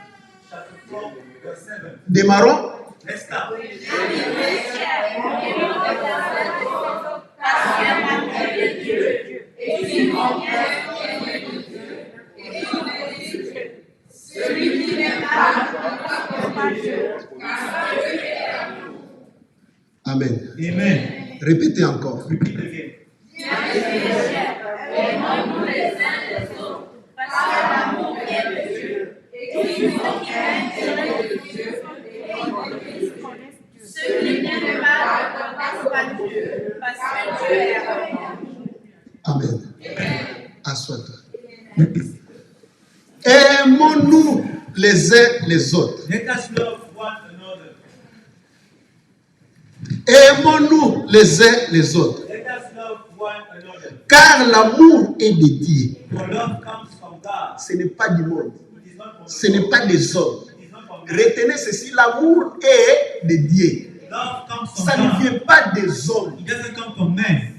D: chapter 4,
B: Démarrons.
D: Let's start.
B: Amen.
D: Amen.
B: Répétez encore.
D: Repeat again.
B: Amen. Assois-toi. Aimons-nous les uns les autres.
D: Let us love one another.
B: Aimons-nous les uns les autres.
D: Let us love one another.
B: Car l'amour est de Dieu.
D: For love comes from God.
B: Ce n'est pas du monde.
D: It is not from
B: Ce n'est pas des hommes.
D: It is not from man.
B: Retenez ceci, l'amour est de Dieu.
D: Love comes from
B: Ça ne
D: God.
B: vient pas des hommes.
D: It doesn't come from men.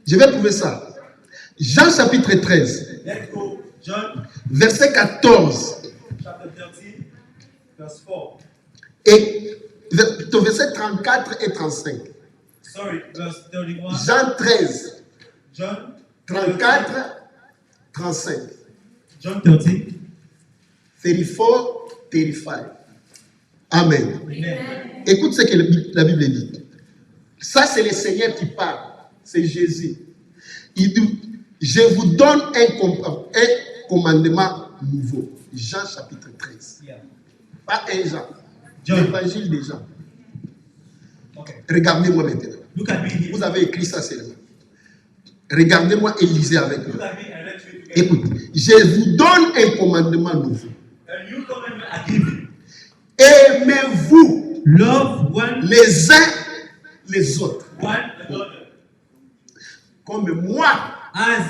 B: Je vais prouver ça. Jean chapitre 13,
D: Let's go. John
B: verset 14
D: chapter 13, verse 4.
B: et verset 34 et 35.
D: Sorry, verse 31.
B: Jean 13,
D: John
B: 34, 35.
D: John 13.
B: 34, 35. Amen.
D: Amen.
B: Écoute ce que la Bible dit. Ça, c'est le Seigneur qui parle. C'est Jésus. Il dit, je vous donne un commandement nouveau. Jean chapitre 13.
D: Yeah.
B: Pas un Jean.
D: John.
B: L'évangile de Jean.
D: Okay.
B: Regardez-moi maintenant.
D: Look at me here.
B: Vous avez écrit ça seulement. Regardez-moi et lisez avec
D: Look
B: moi.
D: at me and let's read together.
B: Écoute, je vous donne un commandement nouveau.
D: A new commandment I give you.
B: Aimez-vous
D: Love one
B: les uns les autres.
D: another.
B: Comme moi,
D: As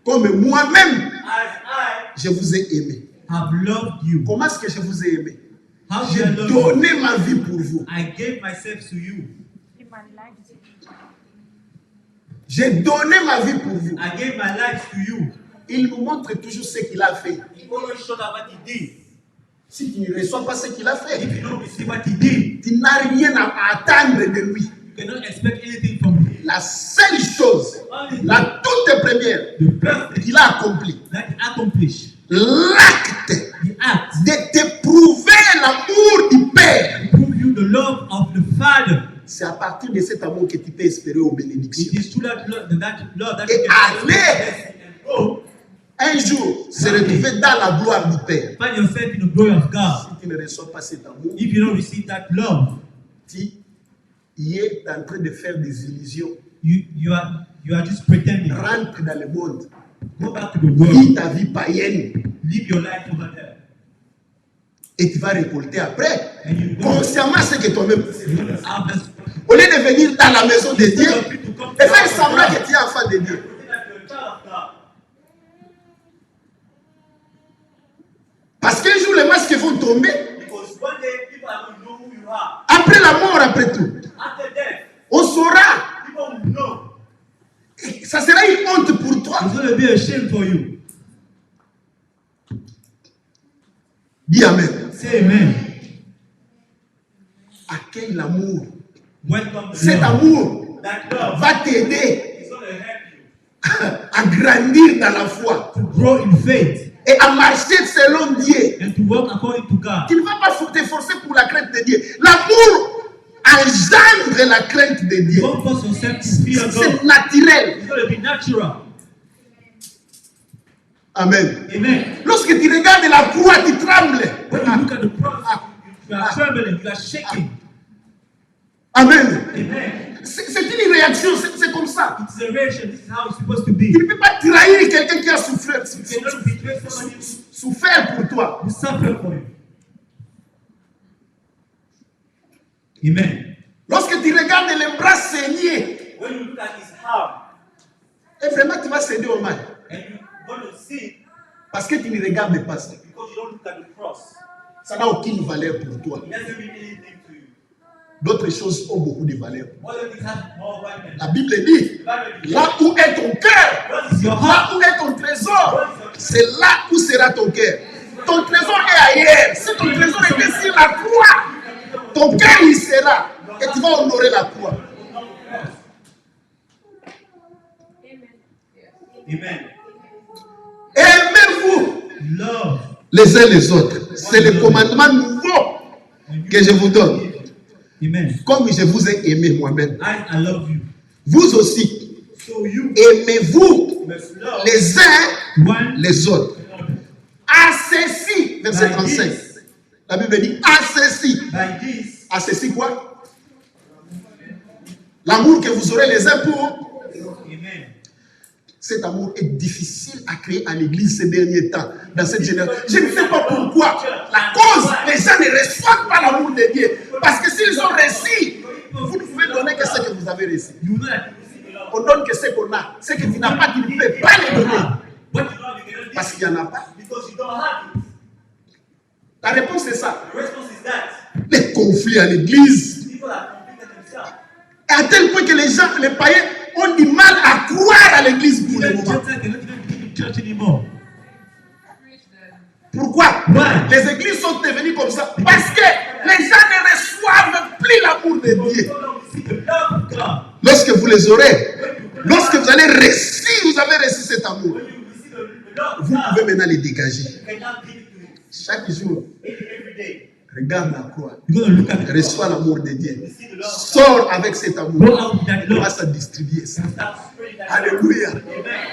B: moi-même,
D: I
B: je vous ai aimé.
D: have loved you.
B: Comment est-ce que je vous ai aimé?
D: How
B: J'ai
D: did I love you?
B: donné ma vie pour vous.
D: I gave myself to you.
B: J'ai donné ma vie pour vous.
D: I gave my life to you.
B: Il nous montre toujours ce qu'il a fait.
D: He always showed us what he did.
B: Si tu ne reçois pas ce qu'il a fait,
D: If you don't receive what he did,
B: tu n'as rien à attendre de lui.
D: you cannot expect anything from him.
B: La seule chose, la toute première
D: The first thing
B: qu'il a accompli,
D: that he accomplished,
B: l'acte
D: the act,
B: de te prouver l'amour du Père.
D: prove you the love of the Father.
B: C'est à partir de cet amour que tu peux espérer aux bénédictions.
D: It is through that love that
B: Et
D: you can
B: allez.
D: blessing and go.
B: Un jour, se retrouver dans la gloire du Père.
D: Find yourself in the glory of God.
B: Si tu ne reçois pas cet amour,
D: If you don't receive that love,
B: tu es en train de faire des illusions.
D: you are just pretending.
B: Rentre dans le monde.
D: Go back to the world.
B: Vis ta vie païenne.
D: Live your life over there.
B: Et tu vas récolter après.
D: And you go
B: Consciemment ce que toi-même tu sais.
D: harvest.
B: Au lieu de venir dans la maison de Dieu
D: Instead of you to come to
B: et faire
D: the house of
B: semblant
D: God,
B: que tu es enfant de Dieu.
D: say that you're a child of God.
B: Parce qu'un jour les masques vont tomber.
D: Because one day people are going to know who you are.
B: Après la mort, après tout.
D: After death,
B: On saura.
D: people will know.
B: Et ça sera une honte pour toi.
D: It's going to be a shame for you.
B: Dis Amen.
D: Say amen.
B: Accueille l'amour.
D: Welcome to
B: Cet
D: love.
B: amour
D: That love
B: va t'aider
D: is going to help you
B: à grandir dans la foi
D: to grow in faith
B: et à marcher selon Dieu.
D: and to walk according to God.
B: Tu ne vas pas t'efforcer pour la crainte de Dieu. L'amour engendre la crainte de Dieu.
D: Don't force yourself to fear
B: C'est
D: God.
B: naturel.
D: It's going to be natural.
B: Amen.
D: Amen.
B: Lorsque tu regardes la croix, tu trembles.
D: When you look at the cross, you are trembling, you are shaking.
B: Amen.
D: Amen.
B: C'est une réaction, c'est comme ça.
D: It's a reaction. This is how it's supposed to be.
B: Tu ne peux pas trahir quelqu'un qui a souffert,
D: You cannot betray somebody
B: souffert pour toi.
D: who suffered for you. Amen.
B: Lorsque tu regardes les bras saignés,
D: When you look at his arm
B: et vraiment tu vas céder au mal.
D: and you want to see
B: Parce que tu ne regardes pas ça.
D: because you don't look at the cross,
B: Ça n'a aucune valeur pour toi.
D: it doesn't mean anything to you.
B: D'autres choses ont beaucoup de valeur.
D: Other things have more value.
B: La Bible dit,
D: The Bible declares,
B: là où est ton cœur,
D: what is your
B: là
D: heart?
B: où est ton trésor, c'est là où sera ton cœur.
D: This is
B: Ton trésor est ailleurs. Si ton trésor était sur la croix, ton cœur y sera. Et tu vas honorer la croix.
D: Amen.
B: Aimez-vous
D: Love.
B: les uns les autres. C'est le commandement nouveau que je vous donne.
D: Amen.
B: Comme je vous ai aimé moi-même.
D: I love you.
B: Vous aussi.
D: So you
B: Aimez-vous
D: must love
B: les uns
D: one
B: les autres. À ceci, verset 35. La Bible dit à ceci.
D: by this.
B: À ceci quoi? L'amour que vous aurez les uns pour.
D: Amen.
B: Cet amour est difficile à créer à l'église ces derniers temps, dans cette génération. Je ne sais pas pourquoi. La cause, les gens ne reçoivent pas l'amour de Dieu. Parce que s'ils ont reçu, vous ne pouvez donner que ce que vous avez reçu.
D: You know that
B: On donne que ce qu'on a. Ce que tu n'as pas, tu ne peux pas le donner.
D: what you don't have, you cannot
B: Parce qu'il n'y en a pas.
D: because you don't have it.
B: Ta réponse est ça.
D: The response is that
B: Les conflits à l'église.
D: people are conflicted themselves.
B: Et à tel point que les gens, les païens, ont du mal à croire à l'église pour le
D: Even
B: moment.
D: Gentiles cannot even be in church anymore.
B: Pourquoi?
D: Why?
B: Les églises sont devenues comme ça. Parce que les gens ne reçoivent plus l'amour de Dieu.
D: So now we see the love of God.
B: Lorsque vous les aurez, lorsque vous allez réussir, vous avez reçu cet amour.
D: When you receive the love of
B: Vous
D: God,
B: pouvez maintenant les dégager.
D: you cannot give it to him
B: Chaque jour,
D: every day.
B: regarde la croix.
D: You're going to look at it.
B: Reçois l'amour de Dieu.
D: See the love.
B: Sors avec cet
D: Go
B: amour.
D: out with that
B: Tu
D: love.
B: vas à distribuer ça.
D: And start spreading that love.
B: Alléluia.
D: Amen.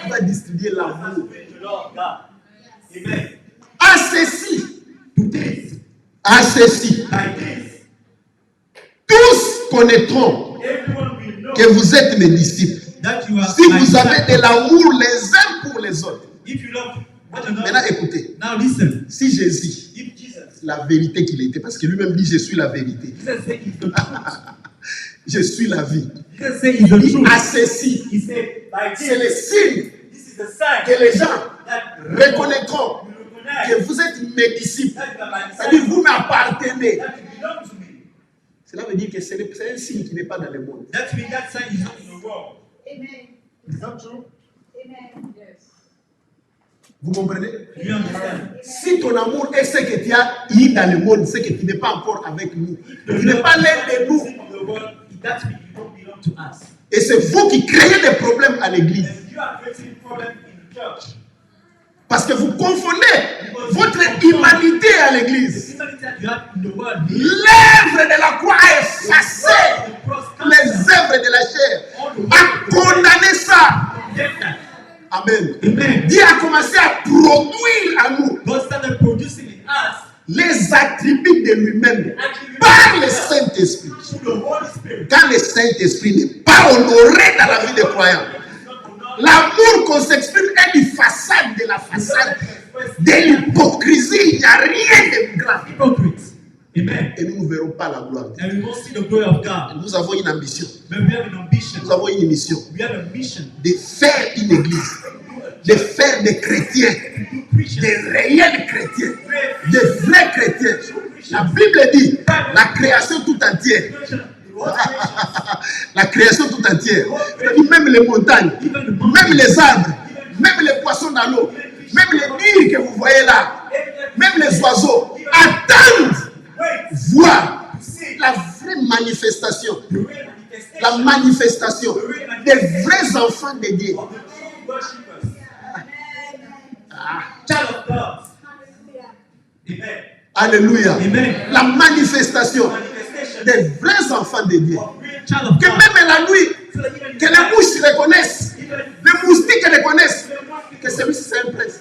B: Tu vas distribuer
D: Start
B: l'amour.
D: spreading the love of God. Amen.
B: À ceci,
D: To this,
B: à ceci,
D: by this,
B: tous connaîtront
D: everyone will know
B: que vous êtes mes disciples.
D: that you are
B: Si
D: my
B: vous avez de
D: disciples.
B: l'amour les uns pour les autres.
D: If you love one another.
B: Maintenant, écoutez.
D: Now listen.
B: Si Jésus,
D: If Jesus,
B: la vérité qu'il était, parce que lui-même dit, je suis la vérité.
D: Jesus said he's the truth.
B: Je suis la vie.
D: Jesus said he's the
B: Il dit
D: truth.
B: à ceci.
D: He said, by
B: C'est le
D: this,
B: signe
D: this is the sign
B: que les gens
D: that
B: reconnaîtront
D: you
B: que
D: recognize
B: vous êtes mes disciples.
D: that you are my
B: C'est-à-dire,
D: disciple,
B: vous m'appartenez.
D: that you belong to me.
B: Cela veut dire que c'est un signe qui n'est pas dans le monde.
D: That means that sign is not in the world.
E: Amen.
D: Is that true?
E: Amen. Yes.
B: Vous comprenez?
D: Do you understand?
B: Si ton amour est ce que tu as eu dans le monde, c'est que tu n'es pas encore avec nous. Tu n'es pas l'un de nous.
D: Of the world, that means you don't belong to us.
B: Et c'est vous qui créez des problèmes à l'église.
D: And you are creating problems in the church.
B: Parce que vous confondez votre humanité à
D: The
B: l'église.
D: humanity that you have in the world,
B: L'œuvre de la croix a effacé
D: the cross
B: les œuvres de la chair, a condamné ça.
D: condemned that.
B: Amen.
D: Amen.
B: Dieu a commencé à produire à nous
D: God started producing in us
B: les attributs de lui-même par le Saint-Esprit.
D: through the Holy Spirit.
B: Quand le Saint-Esprit n'est pas honoré dans la vie des croyants, l'amour qu'on s'exprime est une façade de la façade de l'hypocrisie. Il n'y a rien de grave.
D: Hypocrites. Amen.
B: Et nous ne verrons pas la gloire de Dieu.
D: And we won't see the glory of God.
B: Nous avons une ambition.
D: But we have an ambition.
B: Nous avons une mission
D: We have a mission
B: de faire une église, de faire des chrétiens,
D: to preach
B: des réels chrétiens, des vrais chrétiens. La Bible dit la création tout entière. La création tout entière. C'est-à-dire même les montagnes, même les arbres, même les poissons dans l'eau, même les nids que vous voyez là, même les oiseaux attendent voir la vraie manifestation, la manifestation des vrais enfants de Dieu.
D: Child of God. Amen.
B: Alléluia.
D: Amen.
B: La manifestation
D: Manifestation
B: des vrais enfants de Dieu.
D: of real child of
B: Que
D: God.
B: même la nuit,
D: So that even
B: que les mouches reconnaissent, les moustiques reconnaissent que celui-ci c'est un prince.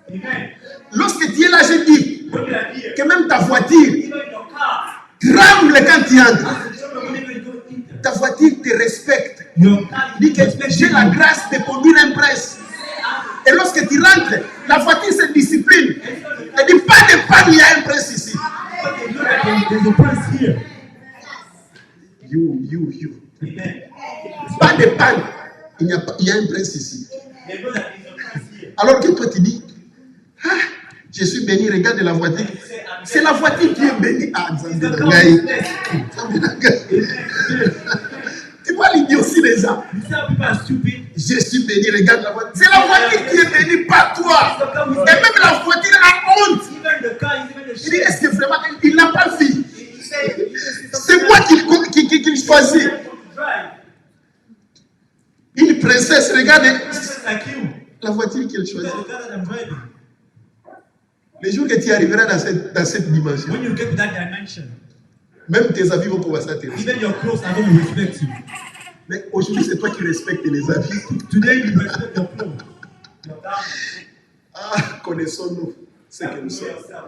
D: Amen.
B: Lorsque tu es là, je dis
D: When you are here,
B: que même ta voiture
D: even in your car,
B: tremble quand tu entres.
D: as a children, whenever you go in there,
B: Ta voiture te respecte.
D: your car
B: Dis
D: is
B: que
D: respecting
B: j'ai la
D: you.
B: grâce de conduire un prince. Et lorsque tu rentres, la voiture se discipline. Elle dit pas de panne, il y a un prince ici.
D: But they know that there's a prince here.
B: You.
D: Amen.
B: Pas de panne, il y a un prince ici.
D: They know that there's a prince here.
B: Alors que toi tu dis, ah, je suis béni, regarde la voiture. C'est la voiture qui est bénie. Ah, Nzambe na ngai. Nzambe na ngai. Tu vois l'idiotie des gens.
D: You see how people are stupid?
B: Je suis béni, regarde la voiture. C'est la voiture qui est bénie, pas toi. Et même la Il dit, est-ce que vraiment, il n'a pas vu? C'est moi qui choisis. Une princesse, regardez la voiture qu'elle choisit. Les jours que tu arriveras dans cette dimension,
D: when you get to that dimension,
B: même tes avis vont commencer à te respecter.
D: even your clothes are going to respect you.
B: Mais aujourd'hui, c'est toi qui respectes les avis.
D: Today you respect your clothes. Your garments.
B: Ah, connaissons-nous ce que nous sommes.
D: Yourself.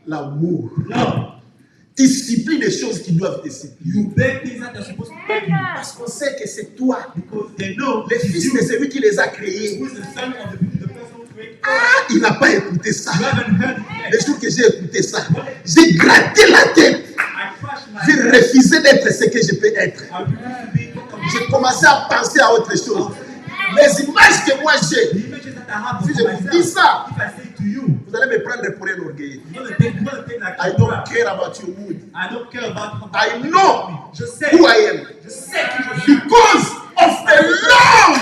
B: L'amour.
D: Love.
B: Discipline les choses qui doivent discipliner.
D: You beg things that are supposed to beg you.
B: Parce qu'on sait que c'est toi.
D: Because they know
B: Les fils
D: you,
B: de celui qui les a créés.
D: who is the son of the person who created.
B: Ah, il n'a pas écouté ça.
D: You haven't heard it
B: Le
D: yet.
B: jour que j'ai écouté ça, j'ai gratté la tête.
D: I crushed my
B: J'ai
D: head.
B: refusé d'être ce que je peux être.
D: I refuse to be what I'm
B: J'ai commencé à penser à autre chose. Les images que moi
D: The
B: j'ai,
D: images that I have
B: si
D: of
B: je vous dis
D: myself,
B: ça,
D: if I say it to you,
B: vous allez me prendre pour un orgueil.
D: you're gonna take like
B: I
D: a
B: don't
D: crap.
B: care about your mood.
D: I don't care about
B: I know
D: Je sais.
B: who I am.
D: Je sais qui je suis.
B: Because of the love.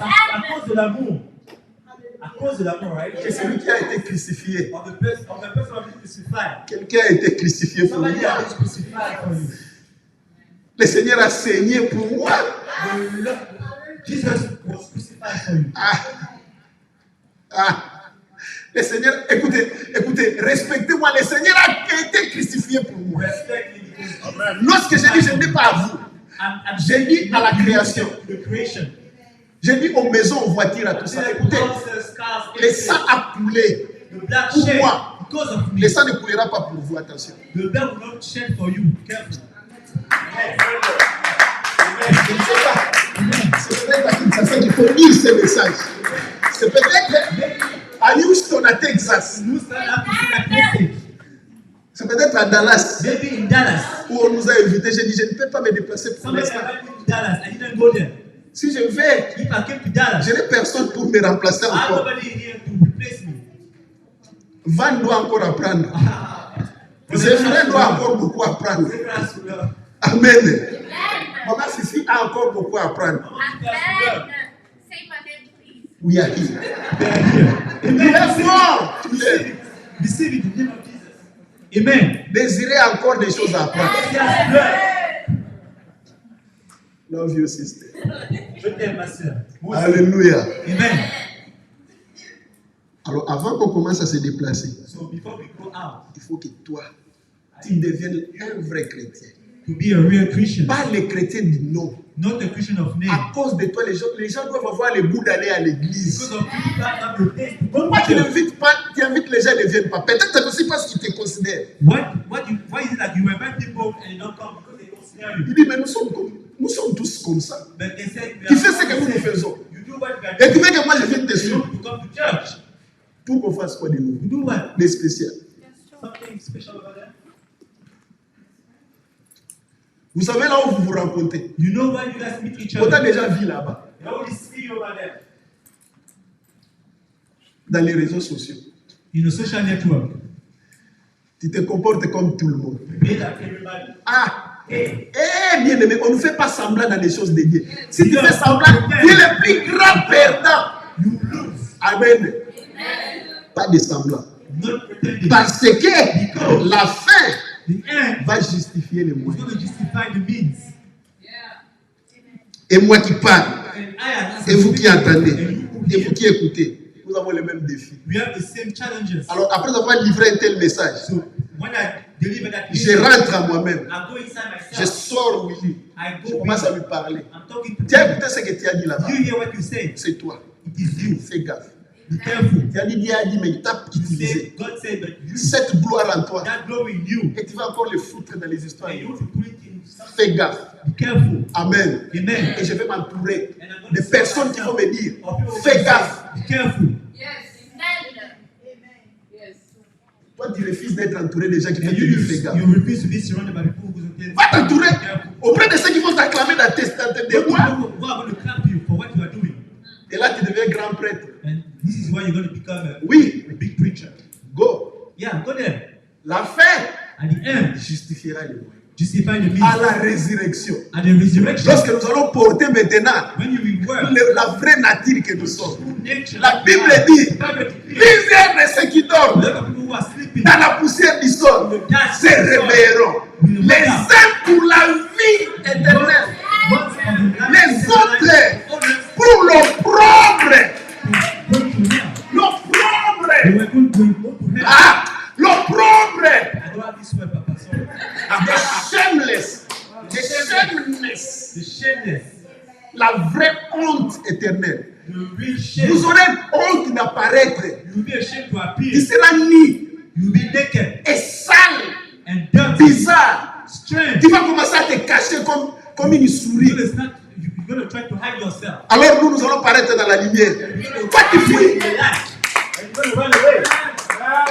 D: À cause de l'amour. À cause de l'amour, right?
B: Et celui qui a été crucifié.
D: Of the person who has been crucified.
B: Quelqu'un a été crucifié pour moi.
D: Somebody has been crucified for you.
B: Le Seigneur a saigné pour moi.
D: The Lord- Jesus was crucified for you.
B: Ah. Le Seigneur, écoutez, respectez-moi. Le Seigneur a été crucifié pour moi.
D: Respect me because
B: Lorsque j'ai dit, je ne dis pas à vous. J'ai dit à la création.
D: The creation.
B: J'ai dit aux maisons, aux voitures, à tout ça. Écoutez, le sang a coulé
D: The blood
B: pour
D: shed
B: moi.
D: because of me.
B: Le sang ne coulera pas pour vous, attention.
D: The blood will not shed for you. Careful.
B: Je ne sais pas. C'est peut-être à Kinshasa qu'il faut lire ce message. C'est peut-être à Houston, à Texas.
D: You stand up to see that message.
B: C'est peut-être à Dallas
D: Maybe in Dallas.
B: où on nous a invités. J'ai dit, je ne peux pas me déplacer pour
D: Somebody
B: l'instant.
D: invited me to Dallas. I didn't go there.
B: Si je vais,
D: If I came to Dallas,
B: je n'ai personne pour me remplacer
D: I have
B: encore.
D: nobody here to replace me.
B: Van doit encore apprendre. Zéphrin doit encore beaucoup apprendre. Amen. Maman Fifi a encore beaucoup à apprendre.
E: Amen. Say my name, please.
B: We are here.
D: They are here.
B: Il est fort.
D: Receive it in the name of Jesus. Amen.
B: Désirez encore des choses à apprendre.
D: Yes, blood.
B: Love you, sister.
D: Je t'aime, ma soeur.
B: Alléluia.
D: Amen.
B: Alors, avant qu'on commence à se déplacer,
D: So before we go out,
B: il faut que toi, tu deviennes un vrai chrétien.
D: to be a real Christian,
B: Pas les chrétiens du nom.
D: not a Christian of name.
B: À cause de toi, les gens doivent avoir le goût d'aller à l'église.
D: Because of people that have the taste to go
B: Pourquoi
D: to
B: tu
D: church.
B: n'invites pas, tu invites les gens, ils ne viennent pas? Peut-être c'est aussi parce qu'ils te considèrent.
D: Why is it that you invite people and they don't come because they don't snare you?
B: Il dit, mais nous sommes tous comme ça.
D: But they say,
B: Tu fais ce que nous faisons.
D: You do what we are
B: Et tu
D: doing.
B: veux que moi je vienne te
D: You
B: suivre
D: want to come to church.
B: pour qu'on fasse quoi de
D: You
B: nous?
D: do what?
B: Des spéciales.
D: Something special about that?
B: Vous savez là où vous vous rencontrez.
D: You know why you guys meet each
B: On t'a
D: other?
B: déjà vu là-bas,
D: You only see you over there.
B: dans les réseaux sociaux.
D: In a social network.
B: Tu te comportes comme tout le monde.
D: Be like everybody.
B: Ah!
D: Hey,
B: Eh bien aimé, on ne fait pas semblant dans les choses de Dieu. Si tu fais semblant, tu es le plus grand perdant.
D: you lose.
B: Amen. Pas de semblant.
D: Not pretending.
B: Parce que la fin
D: The end
B: va justifier les
D: is
B: moyens.
D: going to justify the means.
B: Et moi qui parle,
D: And I as
B: et vous qui entendez,
D: and you who
B: et
D: hear,
B: vous qui écoutez, nous avons les mêmes défis.
D: we have the same challenges.
B: Alors après avoir livré un tel message,
D: So when I deliver that
B: je
D: message,
B: rentre à moi-même.
D: I go inside
B: Je
D: myself.
B: sors Willy.
D: I
B: Je
D: go
B: commence à
D: with
B: lui parler.
D: I'm talking to
B: Tu as
D: you.
B: écouté ce que tu as dit là-bas.
D: You hear what you say.
B: C'est toi.
D: It is you.
B: Fais gaffe.
D: Be careful.
B: Tu as dit, Dieu a dit, mais il t'a
D: You
B: utilisé.
D: say, God said that you,
B: Cette gloire en toi.
D: that glory in you,
B: Et tu vas encore le foutre dans les histoires.
D: and you want to put it in something.
B: Fais gaffe.
D: Be careful.
B: Amen.
D: Amen.
B: Et je vais m'entourer
D: And I'm going
B: de
D: to
B: personnes qui vont me dire,
D: Or people will
B: fais
D: say,
B: gaffe.
D: Be careful.
C: Yes.
E: Amen.
C: Yes.
B: Toi, tu refuses d'être entouré de gens qui vont
D: And
B: te dire, fais gaffe.
D: you refuse to be surrounded by people who will tell you.
B: Va t'entourer
D: Be careful.
B: auprès de ceux qui vont t'acclamer dans tes
D: People
B: moi.
D: who are going to clap you for what you are doing.
B: Et là, tu deviens grand prêtre.
D: And this is why you're going to become
B: Oui,
D: a big preacher.
B: go.
D: Yeah, go there.
B: La fin
D: At the end,
B: justifiera les moyens.
D: justify the means
B: à la résurrection.
D: at the resurrection.
B: Lorsque nous allons porter maintenant
D: When you will work,
B: la vraie nature que nous sommes.
D: nature,
B: La Bible dit, plusieurs de ceux qui dorment
D: a lot of people who are sleeping,
B: dans la poussière du sol se réveilleront. Les uns pour la vie éternelle, les autres pour l'opprobre.
D: they were going to go to hell.
B: Ah, l'opprobre.
D: I don't have this word, Papa, sorry.
B: The shameless. The shameless.
D: The shameless,
B: La vraie honte éternelle.
D: the real shame.
B: Vous aurez honte d'apparaître.
D: You will be ashamed to appear.
B: Il sera nu
D: You will be naked
B: et sale,
D: and dirty,
B: bizarre.
D: strange.
B: Tu vas commencer à te cacher comme une souris.
D: You're going to try to hide yourself.
B: Alors nous allons paraître dans la lumière. Toi tu fuis.
D: And you're going to run away.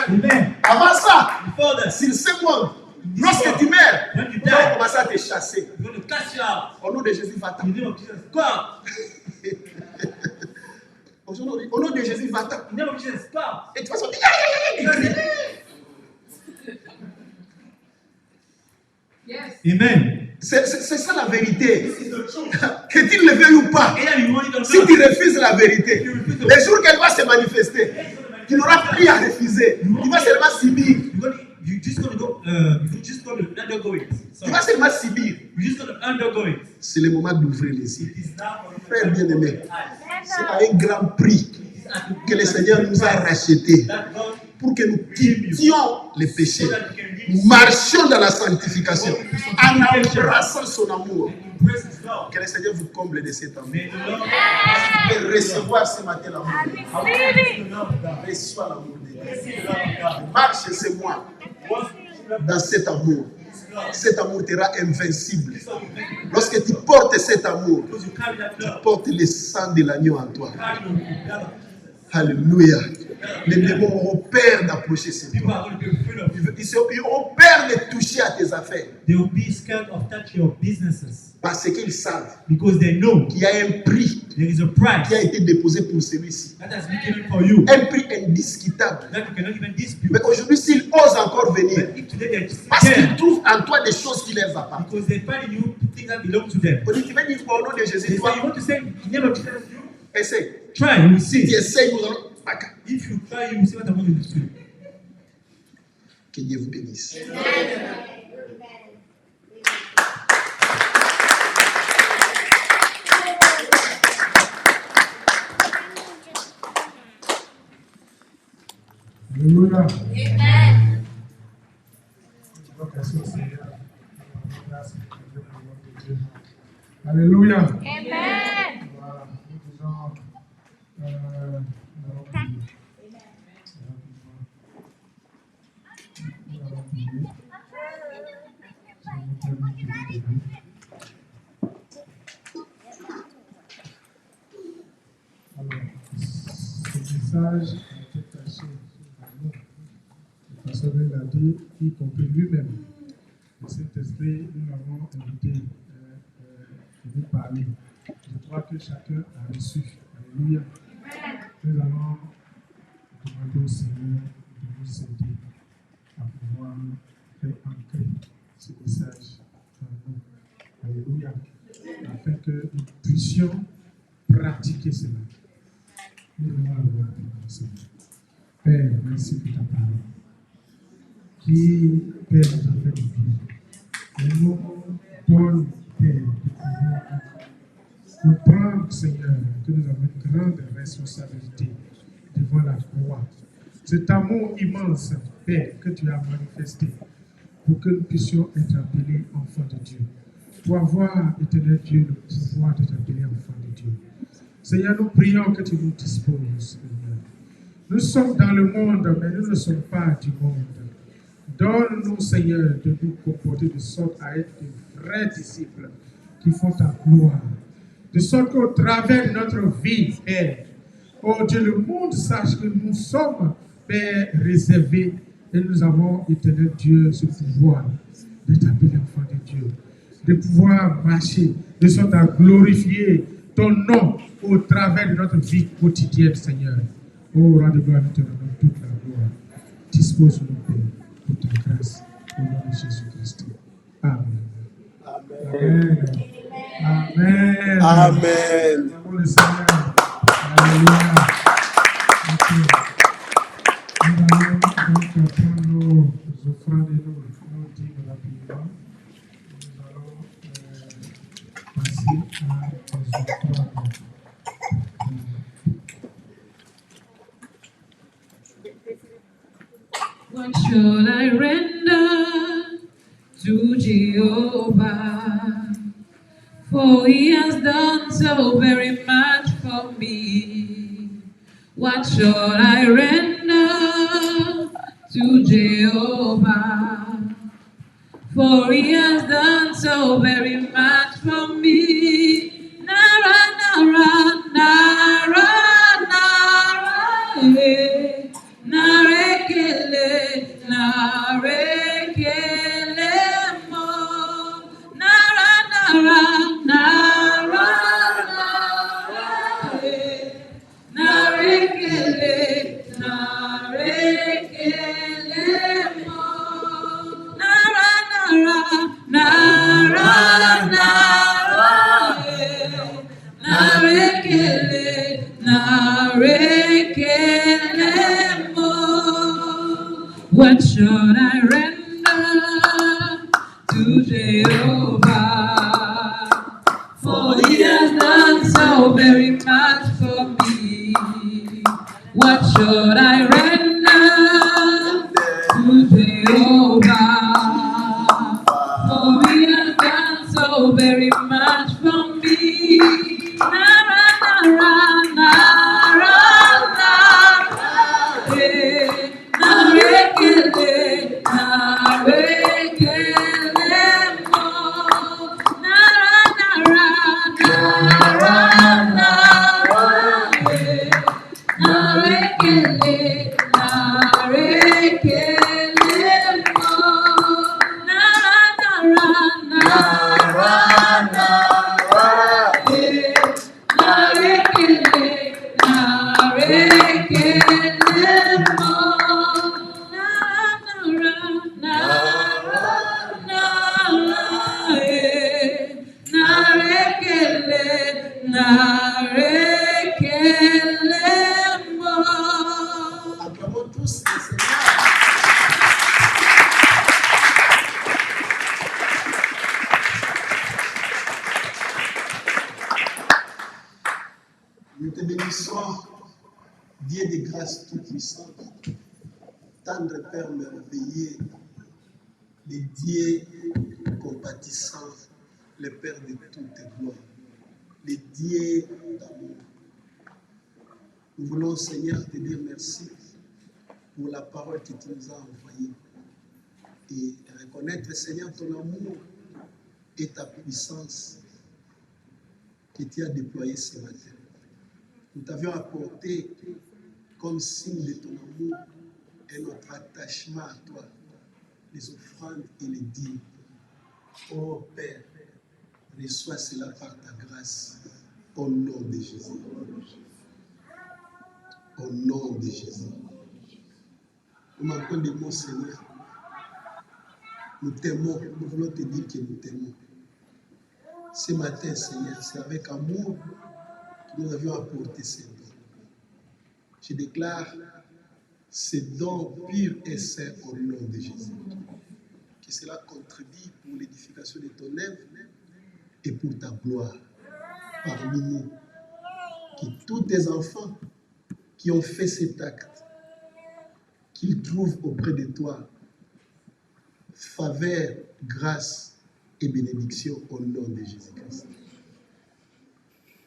D: Amen.
B: Avant ça,
D: Before that,
B: s'il se montre, lorsque tu meurs,
D: when you
B: nous allons
D: die,
B: commencer à te chasser.
D: you're going to cast you out.
B: Au nom de Jésus, va-t'en.
D: In the name of Jesus, go out.
B: Au nom de Jésus, va-t'en.
D: In the name of Jesus, go out.
B: Et tu vas sortir.
C: Yes.
D: Amen.
B: C'est ça la vérité.
D: This is the truth.
B: Que tu le veuilles ou pas.
D: Either you want it or
B: Si
D: not.
B: tu refuses la vérité, les jours qu'elle va se manifester, tu n'auras plus à refuser. Tu vas seulement subir.
D: You're just going to go. You're just going to undergo it.
B: Tu
D: Sorry.
B: vas seulement subir.
D: You're just going to undergo it.
B: C'est le moment d'ouvrir les yeux.
D: It is now for you to
B: Frère bien-aimé,
D: open your eyes.
B: c'est à un grand prix
D: It is at the
B: que le Seigneur nous a rachetés
D: that God,
B: pour que nous quittions les péchés.
D: so that you can
B: Nous
D: live
B: marchions dans la sanctification en embrassant son amour.
D: and embrace His love.
B: Que le Seigneur vous comble de cet amour.
D: May the Lord
B: Et recevoir ce matin l'amour.
D: receive the love of God.
B: Reçois l'amour de Dieu.
D: Receive the love of God.
B: Marche ce mois dans cet amour. Cet amour te rend invincible. Lorsque tu portes cet amour,
D: Because you carry that love,
B: porte le sang de l'agneau en toi.
D: carry the blood of Jesus.
B: Alléluia. Les démons auront peur d'approcher ce
D: People
B: toi.
D: are going to be afraid of you.
B: Ils auront peur de toucher à tes affaires.
D: They will be scared of touching your businesses
B: Parce qu'ils savent
D: because they know
B: qu'il y a un prix
D: there is a price
B: qui a été déposé pour celui-ci.
D: that has been given for you
B: Un prix indiscutable.
D: that you cannot even dispute.
B: Mais aujourd'hui, s'ils osent encore venir,
D: But if today they're
B: parce qu'ils
D: scared
B: trouvent en toi des choses qui leur appartiennent.
D: because they find in you things that belong to them.
B: On dit, tu vas dire quoi au nom de
D: They
B: Jésus,
D: say, you
B: toi,
D: want to say in the name of Jesus, you
B: essaye.
D: try, you will
B: Si tu
D: see.
B: essayes, nous allons.
D: If you try, you will see what I'm going to do.
B: Que Dieu vous bénisse.
A: Alléluia.
E: Amen.
A: Merci au Seigneur. Merci pour le de Dieu. Alléluia.
E: Amen.
A: Voilà, nous disons, nous allons prier. Nous allons prier. Alors, ce message a été caché sur nous. Le pasteur l'a dit, y compris lui-même. Le Saint-Esprit, nous l'avons invité de nous parler. Je crois que chacun a reçu. Alléluia. Nous allons demander au Seigneur de nous aider à pouvoir faire ancrer ce message dans nous. Alléluia. Afin que nous puissions pratiquer cela. Nous allons avoir pour Seigneur. Père, merci pour ta parole. Qui, Père, nous a fait du bien. Et nous donne, Père, de pouvoir comprendre, Seigneur, que nous avons une grande responsabilité devant la croix. Cet amour immense, Père, que tu as manifesté pour que nous puissions être appelés enfants de Dieu. Pour avoir, éternel Dieu, le pouvoir d'être appelés enfants de Dieu. Seigneur, nous prions que tu nous disposes, Seigneur. Nous sommes dans le monde, mais nous ne sommes pas du monde. Donne-nous, Seigneur, de nous comporter de sorte à être de vrais disciples qui font ta gloire. De sorte qu'au travers de notre vie, Père, oh Dieu, le monde sache que nous sommes, Père, réservés et nous avons, éternel Dieu, ce pouvoir d'être appelés enfants de Dieu, de pouvoir marcher, de sorte à glorifier ton nom au travers de notre vie quotidienne, Seigneur. Oh, rends de gloire, nous te donnons toute la gloire. Dispose-nous, Père, pour ta grâce, au nom de Jésus-Christ. Amen. Amen.
B: Amen.
A: Nous le Seigneur. Alléluia. Nous allons donc prendre nos offrandes et nos dîmes rapidement. Nous allons passer à nos offrandes.
C: What shall I render to Jehovah? For he has done so very much for me. What shall I render to Jehovah? For he has done so very much for me. Nara, nara, nara, nara, eh. Narekele, narekele mo. Nara, nara, nara, nara, eh. Narekele, narekele mo. Nara, nara, nara, nara, eh. Narekele, narekele mo. What should I render to Jehovah? For he has done so very much for me. What should I render to Jehovah? For he has done so very much for me. Nara, nara, nara, nara, eh. Narekele, narekele mo. Nara, nara, nara, nara, eh. Narekele, narekele mo. Nara, nara, nara, nara, eh. Narekele, narekele mo. Nara, nara, nara, eh. Narekele, narekele mo.
B: Acclamons tous le Seigneur. Nous te bénissons, Dieu de grâce tout-puissant, tendre Père merveilleux, le Dieu compatissant, le Père de toute gloire, le Dieu d'amour. Nous voulons, Seigneur, te dire merci pour la parole que tu nous as envoyée et reconnaître, Seigneur, ton amour et ta puissance que tu as déployée ce matin. Nous t'avions apporté comme signe de ton amour et notre attachement à toi, les offrandes et les dîmes. Oh Père, reçois cela par ta grâce, au nom de Jésus. Au nom de Jésus. Nous manquons de mots, Seigneur. Nous t'aimons, nous voulons te dire que nous t'aimons. Ce matin, Seigneur, c'est avec amour que nous avions apporté ces dons. Je déclare ces dons purs et saints au nom de Jésus. Que cela contribue pour l'édification de ton œuvre et pour ta gloire parmi nous. Que tous tes enfants qui ont fait cet acte, qu'ils trouvent auprès de toi faveur, grâce et bénédiction au nom de Jésus-Christ.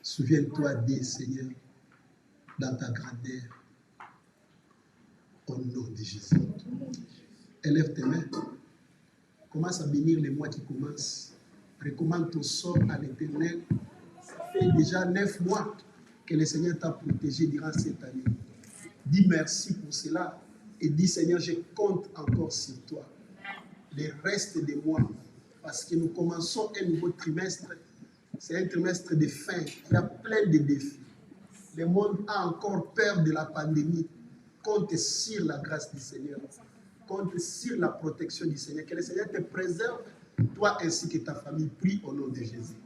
B: Souviens-toi des Seigneur dans ta grandeur au nom de Jésus. Élève tes mains. Commence à bénir les mois qui commencent. Recommande ton sort à l'Éternel. Ça fait déjà 9 mois que le Seigneur t'a protégé durant cette année. Dis merci pour cela et dis Seigneur, je compte encore sur toi. Le reste des mois, parce que nous commençons un nouveau trimestre. C'est un trimestre de fin. Il y a plein de défis. Le monde a encore peur de la pandémie. Compte sur la grâce du Seigneur. Compte sur la protection du Seigneur. Que le Seigneur te préserve Toi ainsi que ta famille, prie au nom de Jésus.